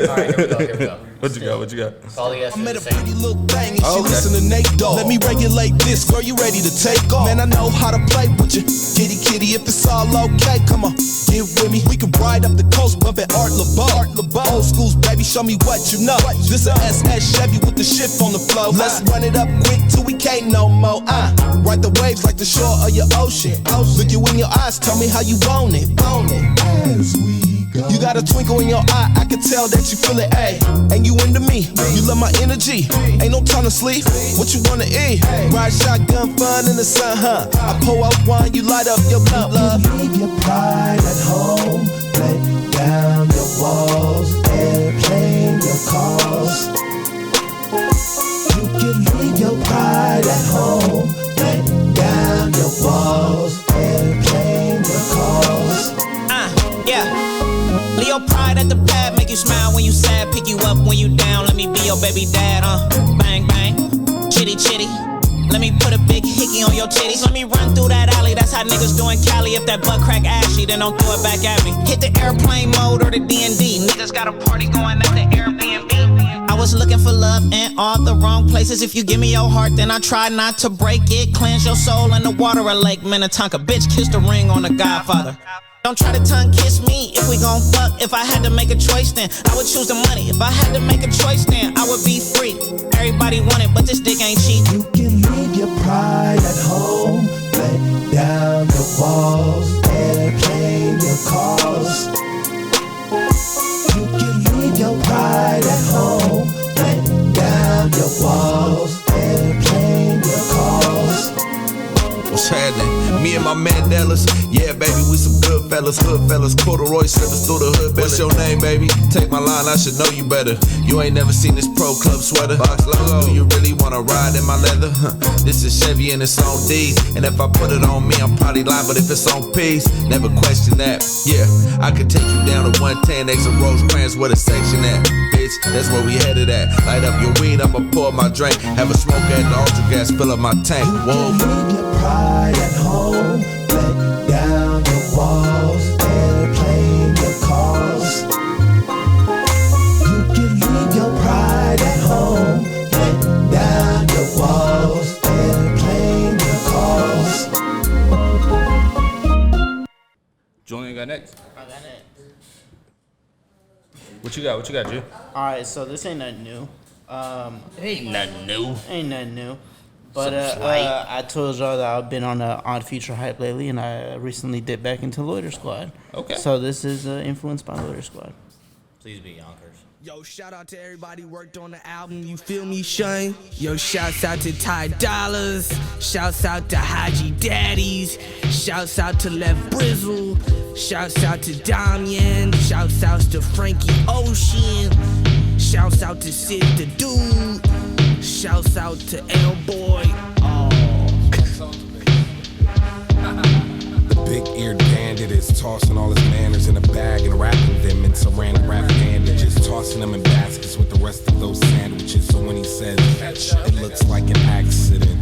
Alright, here we go. What you got? What you got? All he has I to met a say. pretty little thing and she Okay. listen to Nate Dogg. Let me regulate this, girl, you ready to take off? Man, I know how to play with you. Kitty, kitty, if it's all okay, come on, get with me. We can ride up the coast, bump at Art LeBeau. Old schools, baby, show me what you know. This a SS Chevy with the shift on the floor. Let's run it up quick till we can't no more. Ride the waves like the shore of your ocean. Look you in your eyes, tell me how you want it. As we go. You got a twinkle in your eye, I can tell that you feel it, ayy. And you into me, you love my energy. Ain't no time to sleep, what you wanna eat? Ride shotgun, fun in the sun, huh? I pour out wine, you light up your cup, love. Leave your pride at home, let down your walls, airplane your calls. You can leave your pride at home, let down your walls, airplane your calls. Yeah. Leo pride at the pad, make you smile when you sad, pick you up when you down. Let me be your baby dad, bang bang, chitty chitty. Let me put a big hickey on your titties. Let me run through that alley, that's how niggas doing Cali. If that butt crack ashy, then don't throw it back at me. Hit the airplane mode or the D&D. Niggas got a party going at the Airbnb. I was looking for love in all the wrong places. If you give me your heart, then I try not to break it. Cleanse your soul in the water of Lake Minnetonka. Bitch, kiss the ring on the Godfather. Don't try to tongue kiss me if we gon' fuck. If I had to make a choice, then I would choose the money. If I had to make a choice, then I would be free. Everybody want it, but this dick ain't cheap. You can leave your pride at home, let down your walls, airplane your calls. You can leave your pride at home, let down your walls, airplane your calls. What's happening? Me and my Mandelas, yeah, baby, we some good fellas, corduroy slippers through the hood. What's your name, baby? Take my line, I should know you better. You ain't never seen this pro club sweater. Box logo. Do you really wanna ride in my leather? This is Chevy and it's on D's. And if I put it on me, I'm probably lying, but if it's on P's, never question that. Yeah, I could take you down to 110 extra Rosecrans with a section at. Bitch, that's where we headed at. Light up your weed, I'ma pour my drink. Have a smoke at the ultra gas, fill up my tank. Whoa. Leave your pride at home, let down your walls, airplane your calls. You can leave your pride at home, let down your walls, airplane your calls. Julian got next. I got it. What you got? What you got, Ju? Alright, so this ain't nothing new. Ain't nothing new. Ain't nothing new. But I told y'all that I've been on a Odd Future hype lately, and I recently dipped back into Loiter Squad. Okay. So this is influenced by Loiter Squad. Please be Yonkers. Yo, shout out to everybody who worked on the album, you feel me, Shane? Yo, shouts out to Ty Dollars, shouts out to Haji Daddies, shouts out to Lev Brizzle, shouts out to Damian, shouts out to Frankie Ocean, shouts out to Sid the Dude, shouts out to L-Boy. Big-eared bandit is tossing all his manners in a bag and wrapping them in saran wrap bandages, tossing them in baskets with the rest of those sandwiches. So when he says it looks like an accident,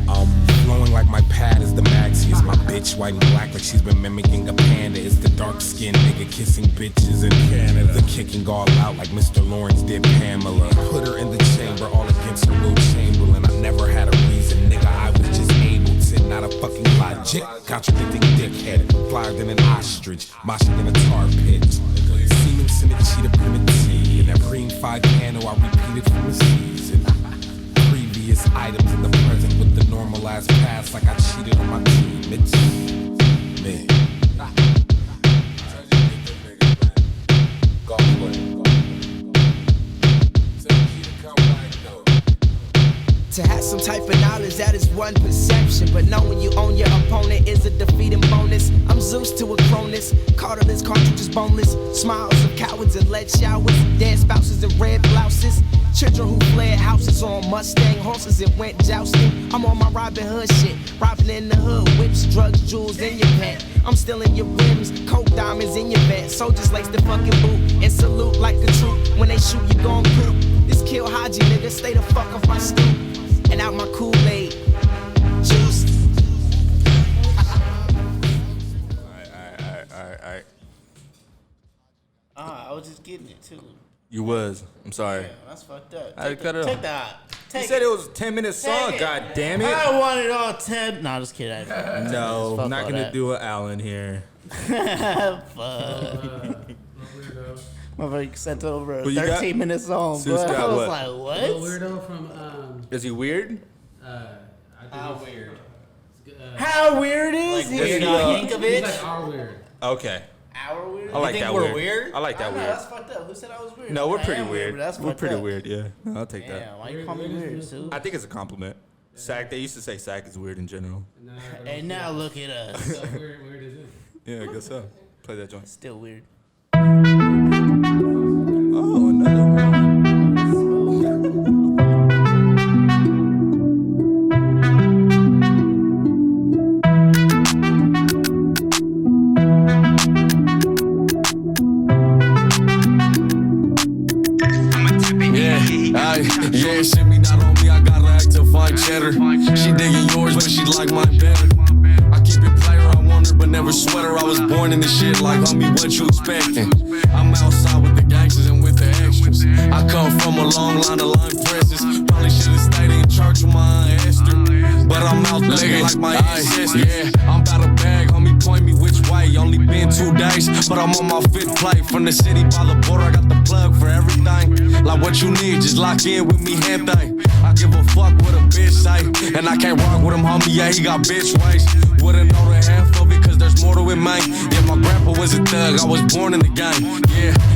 flowing like my pad is the maxi. It's my bitch white and black like she's been mimicking a panda. It's the dark-skinned nigga kissing bitches in Canada, the kicking all out like Mr. Lawrence did Pamela. Put her in the chamber all against her Will Chamberlain. I never had a reason, nigga. I was just able to, not a fucking logic. Contradicting dickhead, flyer than an ostrich, moshing in a tar pit. Siemens in a cheetah primitive, and that green 5 candle I repeated from the season. Previous items in the present with the normalized past, like I cheated on my team. It's me. To have some type of knowledge, that is one perception. But knowing you own your opponent is a defeating bonus. I'm Zeus to a Cronus, cartilage, cartridges boneless. Smiles of cowards and lead showers, dead spouses in red blouses. Children who fled houses on Mustang horses and went jousting. I'm on my Robin Hood shit, robbing in the hood, whips, drugs, jewels in your pet. I'm stealing your rims, coke diamonds in your bed. Soldiers lace the fucking boot and salute like a troop. When they shoot, you gon' poop. This kill Haji, nigga, stay the fuck off my stoop. And out my Kool-Aid juice. Alright. I was just getting it too. You was. I'm sorry. Yeah, that's fucked up. I had to cut it off. Take that. You said it was a 10-minute song. God damn it. I want it all 10. No, just kidding. No, I'm not going to do an Allen here. Fuck. Motherfucker sent over a 13-minute song, bro. I was like, what? Weirdo from Is he weird? How weird? How weird is he? Weird Yankovic? He's like our weird. Okay. Our weird? I like think that we're weird. weird? I like that weird. That's fucked up. Who said I was weird? No, we're I pretty am weird. but that's We're fucked pretty up. weird, yeah. No, I'll take that. Damn, why you call me weird, Sue? I think it's a compliment. Sack, they used to say Sack is weird in general. And now look at us. So weird is it? Yeah, I guess so. Play that joint. Still weird. Oh, another one. Yeah, shit me not on me, I gotta act to find cheddar. She digging yours, but she like mine better. I keep it player, I want her, but never sweat her. I was born in this shit like, homie, what you expecting? I'm outside with the gangsters and with the extras. I come from a long line of line presses. Probably should've stayed in church with my Aunt Esther, but I'm out looking like my ancestors. Yeah, I'm about a bag, homie, point me which way. Only been 2 days, but I'm on my 5th plate. From the city by the border, I got the plug for everything. Like what you need, just lock in with me, gente. I give a fuck what a bitch say, and I can't rock with him, homie, yeah, he got bitch ways. Wouldn't know the half of it, cause there's more to it, man. Yeah, my grandpa was a thug, I was born in the game.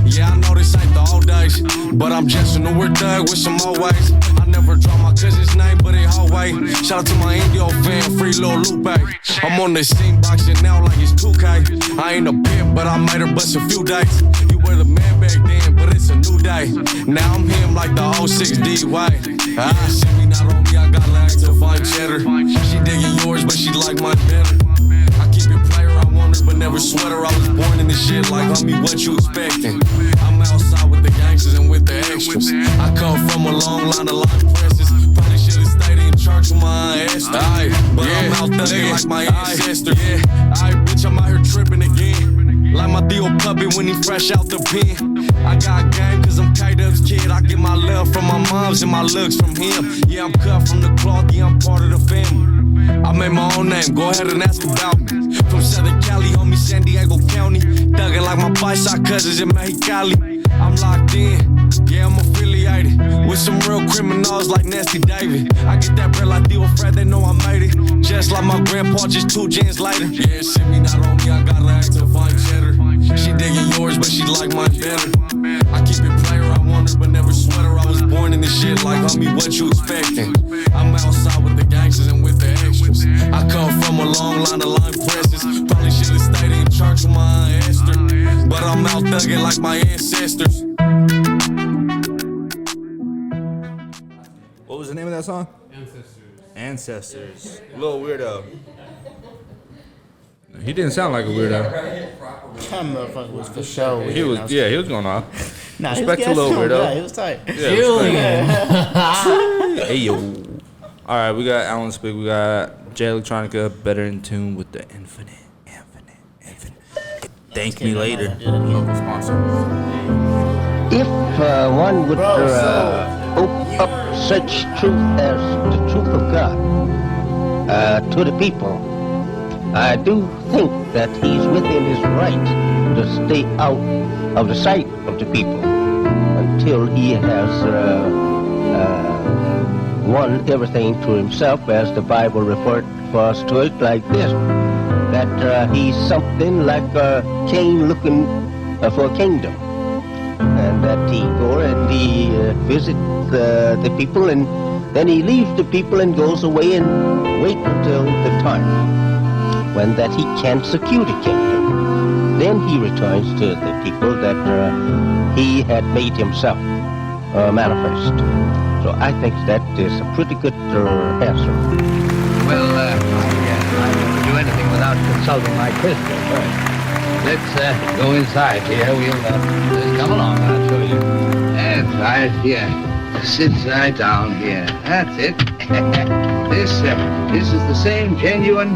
Yeah, I know this ain't the old days, but I'm just a newer thug with some more ways. I never draw my cousin's name, but it hallway. Shout out to my Indio fan, free Lil Lupe. I'm on the scene boxing now like it's 2K. I ain't a pimp, but I made her bust a few days. You were the man back then, but it's a new day. Now I'm him like the 06 D-Way. Shit me not on me, I got legs to find cheddar. She digging yours, but she like mine better. I keep it player, I want her, but never sweat her. I was born in this shit like, homie, what you expecting? I'm outside with the gangsters and with the extras. I come from a long line of line presses. Probably should've stayed in church with my Aunt Esther, but I'm out thugging like my ancestors. Bitch, I'm out here tripping again. Like my Theo puppy when he fresh out the pen. I got game cause I'm K-Dub's kid. I get my love from my moms and my looks from him. Yeah, I'm cut from the cloth, yeah, I'm part of the family. I made my own name, go ahead and ask about me. From Southern Cali, homie, San Diego County. Thuggin' like my Bicep cousins in Mexicali. I'm locked in, yeah, I'm affiliated with some real criminals like Nasty David. I get that bread like Theo Fred, they know I made it. Just like my grandpa, just 2 gens later. Yeah, shit me not on me, I got legs to find cheddar. She digging yours, but she like mine better. I keep it player, I want her, but never sweat her. I was born in this shit like, homie, what you expecting? I'm outside with the gangsters and with the extras. I come from a long line of line presses. Probably should've stayed in church with my Aunt Esther, but I'm out thugging like my ancestors. What was the name of that song? Ancestors. A little weirdo. He didn't sound like a weirdo. That motherfucker was for sure. He was going off. Nah, Respect to Lil Weirdo. Yeah, he was tight. Yeah, hey yo. All right, we got Alan Spig. We got J Electronica. Better in tune with the infinite. Thank me later. Local sponsor. If one would open up such truth as the truth of God to the people, I do think that he's within his right to stay out of the sight of the people until he has won everything to himself, as the Bible referred for us to it like this, that he's something like a king looking for a kingdom, and that he go and he visit the people, and then he leaves the people and goes away and wait until the time when that he can secure the kingdom. Then he returns to the people that he had made himself manifest. So I think that is a pretty good answer. Well, I won't do anything without consulting my crystal first. Let's go inside here. We'll just come along. I'll show you. That's right. Here. Sit right down here. That's it. This is the same genuine,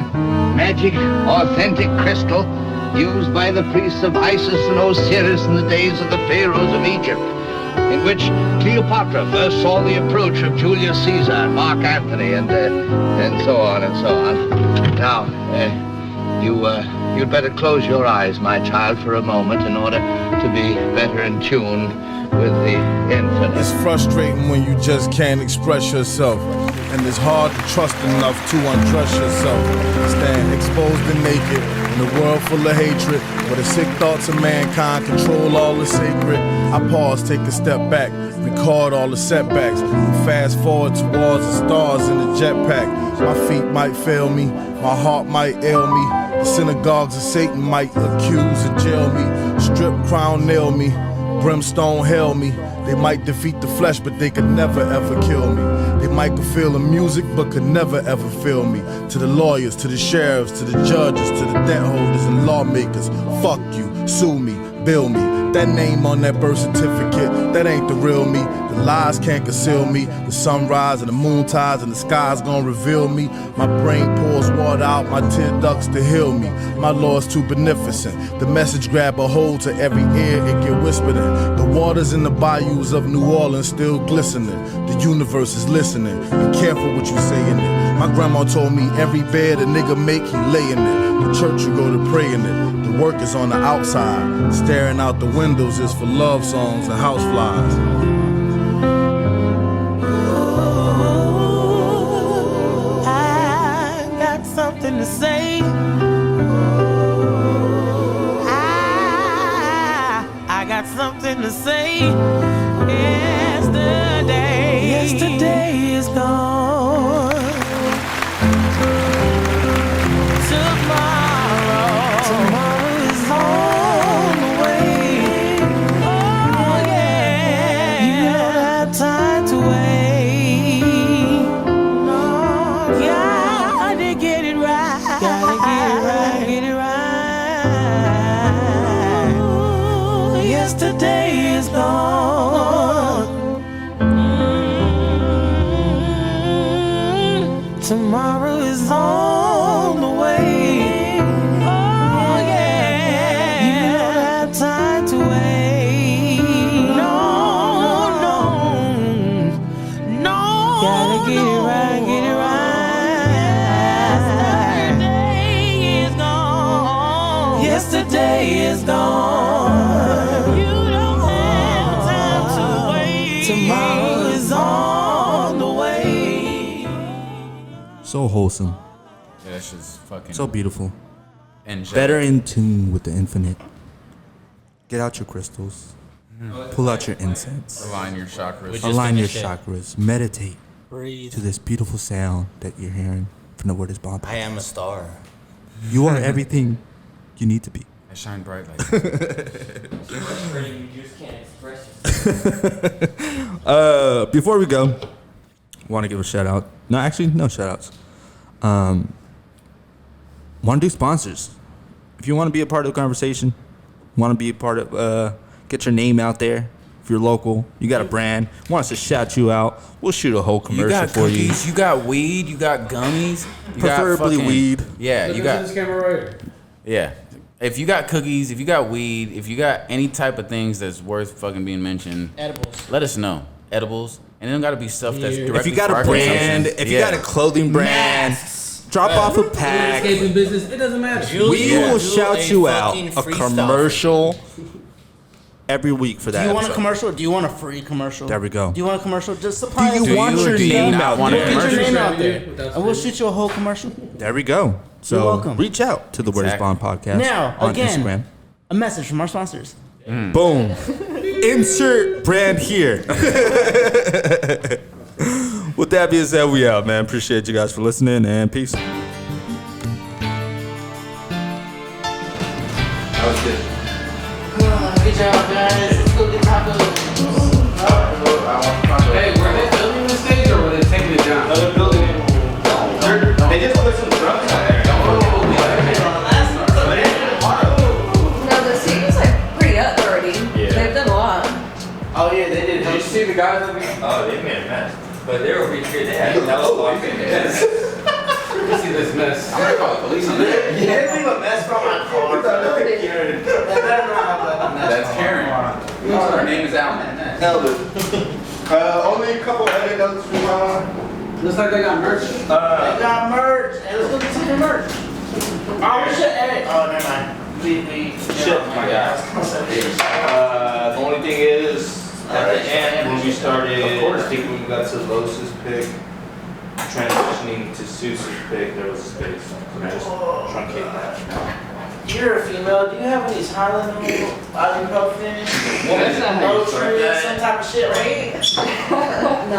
magic, authentic crystal used by the priests of Isis and Osiris in the days of the pharaohs of Egypt. in which Cleopatra first saw the approach of Julius Caesar and Marc Antony, and so on and so on. Now, you'd better close your eyes, my child, for a moment in order to be better in tune with the infinite. It's frustrating when you just can't express yourself, and it's hard to trust enough to undress yourself. Stand exposed and naked in a world full of hatred, where the sick thoughts of mankind control all the sacred. I pause, take a step back, record all the setbacks, and fast forward towards the stars in the jetpack. My feet might fail me, my heart might ail me. The synagogues of Satan might accuse and jail me. Strip crown nail me, brimstone hail me. They might defeat the flesh, but they could never ever kill me. They might could feel the music, but could never ever feel me. To the lawyers, to the sheriffs, to the judges, to the debt holders and lawmakers, fuck you, sue me, bill me. That name on that birth certificate, that ain't the real me. The lies can't conceal me. The sunrise and the moon tides and the sky's gonna reveal me. My brain pours water out my tear ducts to heal me. My Lord's too beneficent. The message grab a hold to every ear it get whispered in. The waters in the bayous of New Orleans still glistening. The universe is listening. Be careful what you say in it. My grandma told me every bed a nigga make, he lay in it. The church you go to pray in it. The work is on the outside. Staring out the windows is for love songs and houseflies. I got something to say. I got something to say. Yesterday is gone. Tomorrow is on the way. Oh yeah, you don't have time to wait. No, gotta get it right. Gotta get it right. Ooh, yesterday is gone. Tomorrow is on the way. Oh yeah, you don't have time to wait. No. Gotta get it right, get it right. Yesterday is gone. You don't have time to wait. Tomorrow is on the way. So wholesome. Yeah, that shit's fucking so beautiful. Angelic. Better in tune with the infinite. Get out your crystals. Pull out your incense. Align your chakras. Align your chakras. Meditate. Breathe. To this beautiful sound that you're hearing from the Word is Bond podcast. I am a star. You are everything you need to be. I shine bright like You just can't express it. Before we go, want to give a shout out. No, actually, no shout outs. Want to do sponsors. If you want to be a part of the conversation, want to be a part of, get your name out there. If you're local, you got a brand, want us to shout you out, we'll shoot a whole commercial You got for you. cookies, you got weed, you got gummies. You Preferably got fucking, weed. Yeah, you got. This camera right here. Yeah. If you got cookies, if you got weed, if you got any type of things that's worth fucking being mentioned, Edibles. let us know. Edibles. And it don't gotta be stuff that's directly If you got for a our brand, consumption. if you got a clothing brand, drop off a pack. Landscaping business, it doesn't matter. We will shout a you out fucking a freestyle. commercial every week for that. Do you want a episode. commercial? Or do you want a free commercial? There we go. Do you want a commercial? Just supply Do us. you want your name out want a there? Get your commercial? name out there, and we'll shoot you a whole commercial. There we go. So You're welcome. reach out to the Word is Bond podcast Now, on again, Instagram. a message from our sponsors. Boom. Insert brand here. With that being said, we out, man. Appreciate you guys for listening, and peace. That was good. Good job, guys. Let's go get tacos. Hey, were they building the stage or were they taking it down? No, they're building it. They just put some drums out there. No, the scene is like pretty up already. Yeah. They've done a lot. Oh yeah, they did. Did you see the guys over here? Oh, they made a mess. But they were over here. They had that was locked in. You see this mess. I'm gonna call the police on that. You didn't leave a mess from my car. That's Karen. Her name is Alan. Nailed it. Only a couple edit notes from Looks like they got merch. They got merch. Hey, let's go get some merch. Oh, we should edit. Oh, never mind. Shit, my guy. The only thing is, at the end, when we started, I think when we got to Los's pick, transitioning to Seuss's pick, there was a space. So just truncate that. You're a female. Do you have any Tylenol, ibuprofen, some type of shit, right? No.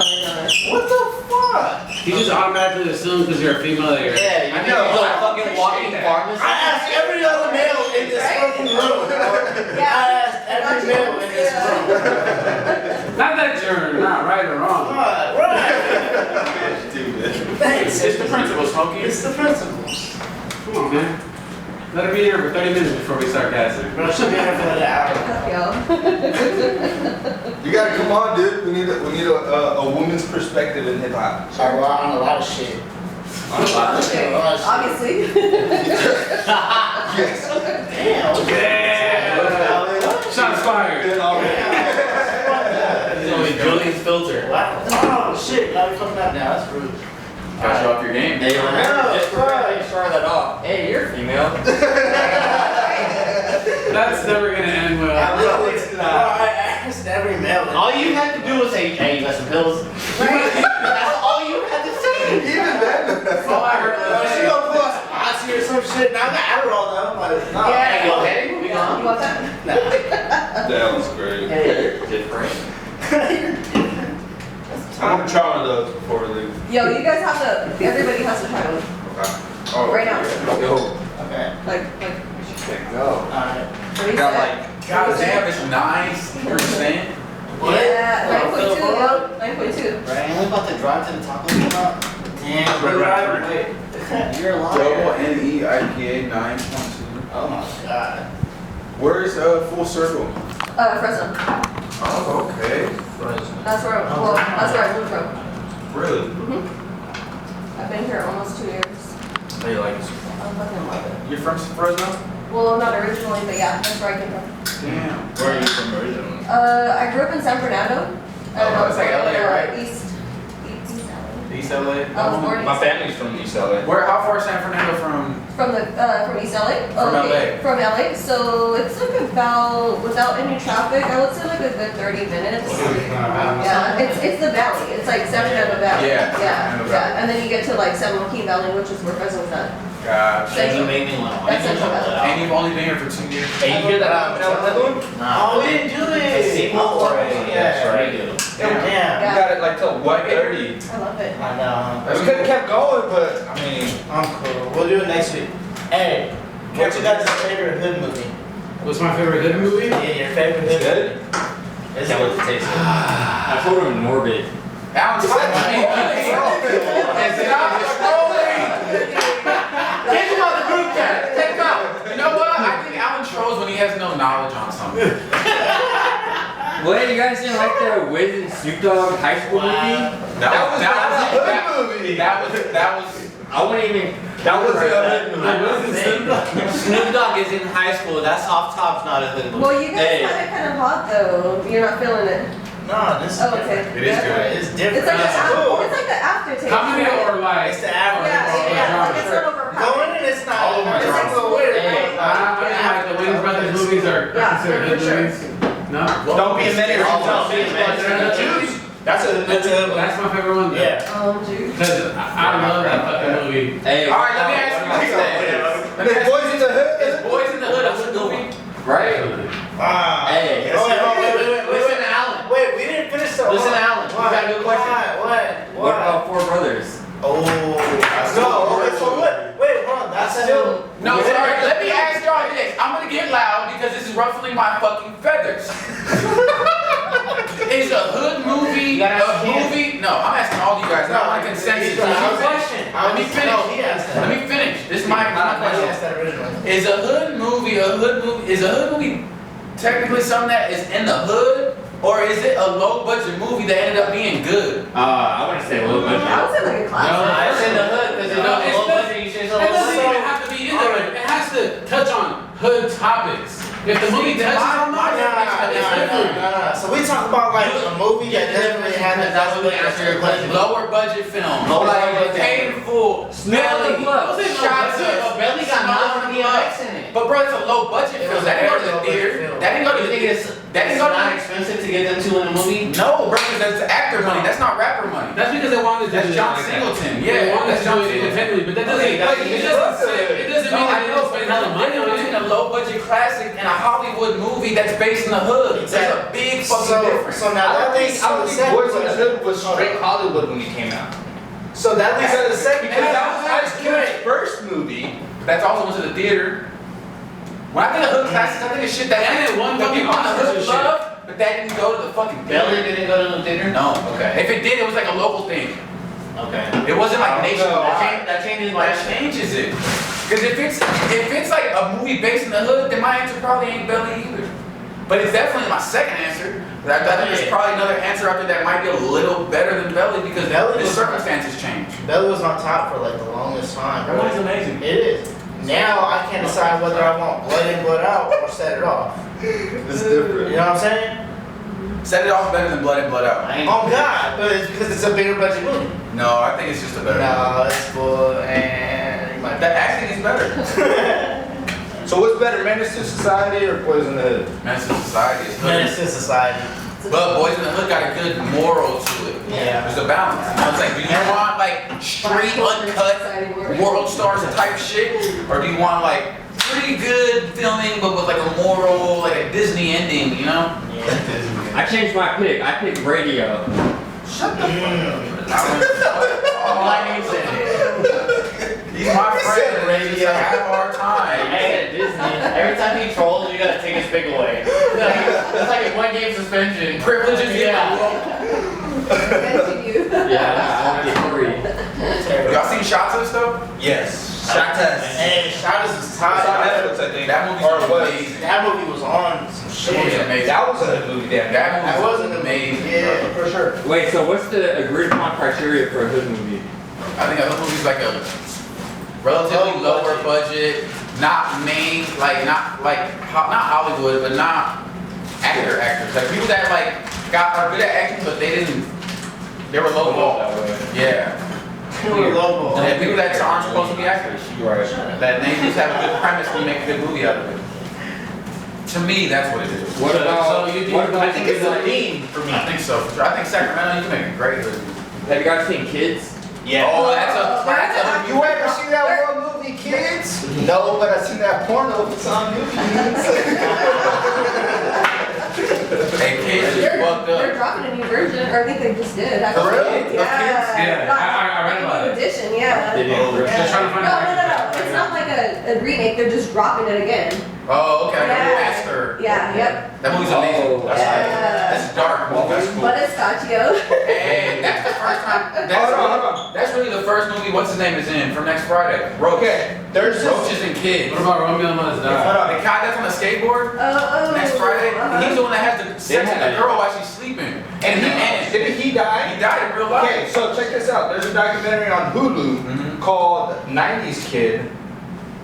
What the fuck? You just automatically assume because you're a female that you're. Yeah, you know, you're a fucking walking pharmacist. I asked every other male in this fucking room. I asked every male in this room. Not that you're not right or wrong. Right. Thanks. It's the principle, Smokey. It's the principles. Come on, man. Let her be here for 30 minutes before we start casting. Bro, she'll be here for an hour. You gotta come on, dude. We need a woman's perspective in hip hop. On a lot of shit. On a lot of shit. Obviously. Yes. Damn. Shots fired. It's only Julian's filter. Wow. Oh shit, now we fucking up now. That's rude. Gotta show off your game. Hey, remember, just Before I start that off, hey, you're female. That's never gonna end well. I asked every male. all you had to do was say, hey, you got some pills? That's all you had to say. Even then, that's all I heard. She gonna pull us Oxy or some shit. Now I got Adderall though. But no. Yeah. Hey, okay, moving on. You want that? That was great. Hey, you're different. I'm gonna try one of those before we leave. Yo, you guys have to. Everybody has to try one. Okay. Oh, Right now. Go. Okay. Like. Go. Alright. What do you Got say? like, God damn, it's 9%. Yeah, 9.2. Right, and we about to drive to the taco spot. Damn, bro. Wait. You're a Double liar. NE IPA 9.2. Oh my god. Where's Full Circle? Fresno. Oh, okay. That's where I moved from. Really? I've been here almost 2 years. how you like it? I fucking love it. You're from Fresno? Well, not originally, but yeah, that's where I came from. Damn. Where are you from originally? I grew up in San Fernando. And I was it's like born LA, in, right? East LA. East LA? I was born in My family's from East LA. How far is San Fernando from? From East LA? From LA. From LA. So it's like about, without any traffic, I would say like a good 30 minutes. Yeah, it's the valley. It's like San Fernando Valley. Yeah, Yeah. And then you get to like San Joaquin Valley, which is where Fresno's at. Gotcha. And you made me want That's Central Valley. And you've only been here for 2 years? Hey, you hear that? Oh, we didn't do A this. sequel or a Yeah. Damn. Damn. You got it like till 1:30. I love it. I know. We could have kept going, but I mean, I'm cool. We'll do it next week. Hey, what's your guys' favorite hood movie? What's my favorite hood movie? Yeah, your favorite hood movie. Is that what it tastes like? I told him morbid. Alan, stop Take him out the group chat. Take him out. You know what? I think Alan trolls when he has no knowledge on something. What, you guys didn't like the Wiz and Snoop Dogg high school movie? that was a movie. That was. I wouldn't even. That was a hood movie. Snoop Dogg is in high school. That's off top's not a hood movie. Well, you guys had it kind of hot though. You're not feeling it. No, this is different. It is good. It's different. It's like the aftertaste. How many are like? It's the average. Yeah. It's not overpowering. Going in, it's not. Oh my It's God. like so weird. I mean, like the Wayans Brothers movies are considered hood movies. No. Don't be a minute. Don't be a minute. Juice. That's a That's my favorite one. Though. Yeah. Juice. Because I love that fucking movie. Hey, All right, let me ask you this then. Boys in the Hood. Is Boys in the Hood a hood movie? Right? Wow. Hey, listen to Alan. Wait, we didn't finish the. Listen to Alan. You got a good question. What about Four Brothers? Oh. No. Okay, so what? Wait, hold on. That's still. No, sorry. Let me ask y'all this. I'm gonna get loud because this is ruffling my fucking feathers. Is a hood movie a movie? No, I'm asking all you guys. I want a consensus. Let me finish. This is my question. Is a hood movie technically something that is in the hood? Or is it a low budget movie that ended up being good? I wouldn't say low budget. I would say like a classic. No, it's in the hood because it's low budget. You say It doesn't even have to be either. It has to touch on hood topics. If the movie touches on Nah. So we talk about like a movie that doesn't really have that lower budget film. Lower budget. Painful, smelly, shots of Belly got nothing in it. But bro, it's a low budget film. That didn't go to the theater. That didn't go to the theater. That didn't go to not expensive to get them two in a movie. No, bro, because that's actor money. That's not rapper money. That's because they wanted to do That's John Singleton. Yeah, that's John Singleton independently, but that doesn't. It doesn't mean that they don't spend hella money on it. Between a low budget classic and a Hollywood movie that's based in the hood. There's a big fucking difference. So now that leads to the second Boys in the Hood was straight Hollywood when it came out. So that leads to the second Because that was Ice first movie. That's also went to the theater. When I think of hood classics, I think of shit that the people on the hood love, but that didn't go to the fucking theater. Belly didn't go to the theater? No. Okay. If it did, it was like a local thing. Okay. It wasn't like nationwide. That changes my That changes it. Because if it's like a movie based in the hood, then my answer probably ain't Belly either. But it's definitely my second answer. I think there's probably another answer out there that might be a little better than Belly because the circumstances change. Belly was on top for like the longest time. Belly's amazing. It is. Now I can't decide whether I want Blood In, Blood Out or Set It Off. It's different. You know what I'm saying? Set It Off better than Blood In, Blood Out. Oh God, but it's because it's a bigger budget movie. No, I think it's just a better No, it's full and the acting is better. So what's better, Menace to Society or Boys in the Hood? Menace to Society is good. Menace to Society. But Boys in the Hood got a good moral to it. Yeah. There's a balance. You know, it's like, do you want like straight uncut world stars type shit? Or do you want like pretty good filming but with like a moral, like a Disney ending, you know? Yeah, Disney. I changed my pick. I picked Radio. Shut the fuck up. All I need to he's my friend, radio. I have a hard time. Hey, Disney. Every time he trolls, you gotta take his pick away. It's like a 1 game suspension. Privileges, Yeah, that's 3. Y'all seen shots of this stuff? Yes. Shot test. Hey, Shot is It's on tied. Netflix, I think. That movie was amazing. That movie was on some That movie's shit. amazing. That was a good movie, damn. That wasn't movie was amazing. Yeah, for sure. Wait, so what's the agreed upon criteria for a hood movie? I think a hood movie's like a relatively lower budget, not main, like not Hollywood, but not actors. Like people that like are good at acting, but they were low ball. Yeah. Yeah, people that aren't supposed to be actors. Right. That they just have a good premise and you make a good movie out of it. To me, that's what it is. What about? I think it's a theme for me. I think so. I think Sacramento, you can make a great hood movie. Have you guys seen Kids? Yeah. Oh, that's a You ever seen that world movie, Kids? No, but I seen that porno. It's on Hey, Kids is fucked They're up. dropping a new version, or I think they just did. For real? Yeah. I read about it. Edition, yeah. They did. They're trying to find No. It's not like a remake. They're just dropping it again. Oh, okay. Yeah. Master. Yeah. Yep. That movie's amazing. Oh, That's dark. That's cool. But it's Tachio. Hey, that's the first time. That's really the first movie. What's his name is in from next Friday? Roach. Okay, there's Roaches and Kids. What about Romeo and Must Die? The guy that's on the skateboard next Friday. He's the one that has the sex with the girl while she's sleeping. And did he die? He died in real life. Okay, so check this out. There's a documentary on Hulu called 90s Kid.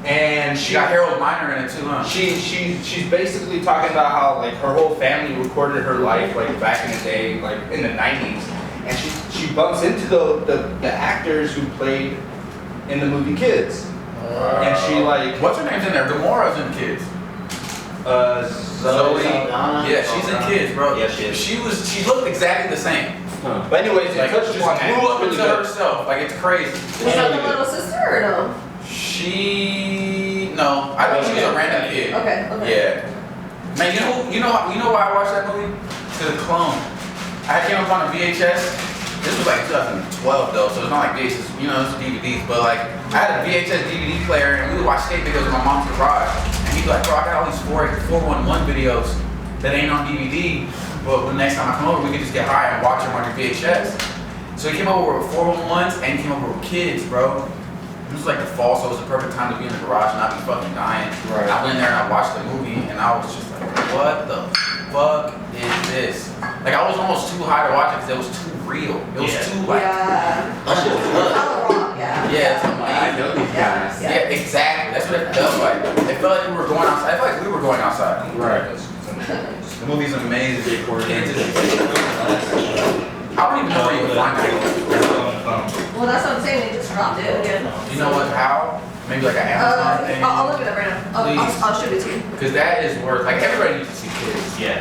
And She got Harold Miner in it too, huh? she's basically talking about how like her whole family recorded her life like back in the day, like in the 90s, and she bumps into the actors who played in the movie Kids, and she like What's her name's in there? Gamora's in Kids. Zoe. Yeah, she's in Kids, bro. Yeah, she is. She looked exactly the same. But anyways, Like, it touched just upon that. grew up Really into good. herself. Like, it's crazy. Was that the little sister or no? No, I think she was a random kid. Okay. Yeah. Man, you know why I watched that movie? To the clone. I came up on a VHS. This was like 2012 though, so it's not like VHS, you know, it's DVDs. But like, I had a VHS DVD player and we would watch skate videos in my mom's garage. And he'd be like, bro, I got all these 411 videos that ain't on DVD. But the next time I come over, we could just get high and watch them on your VHS. So he came over with 411s and he came over with Kids, bro. It was like the fall, so it was the perfect time to be in the garage and not be fucking dying. Right. I went in there and I watched the movie and I was just like, what the fuck is this? Like I was almost too high to watch it because it was too real. It was too like, Yeah. that shit was good. Yeah. Yeah, it's I know these guys. Yeah, exactly. That's what what it felt like. It felt like we were going outside. I felt like we were going outside. Right. The movie's amazing. I don't even know where you can find it. Well, that's what I'm saying. They just dropped it again. You know what? How? Maybe like an Amazon thing. I'll look it up right now. I'll shoot it to you. Because that is worth. Like everybody needs to see kids. Yeah.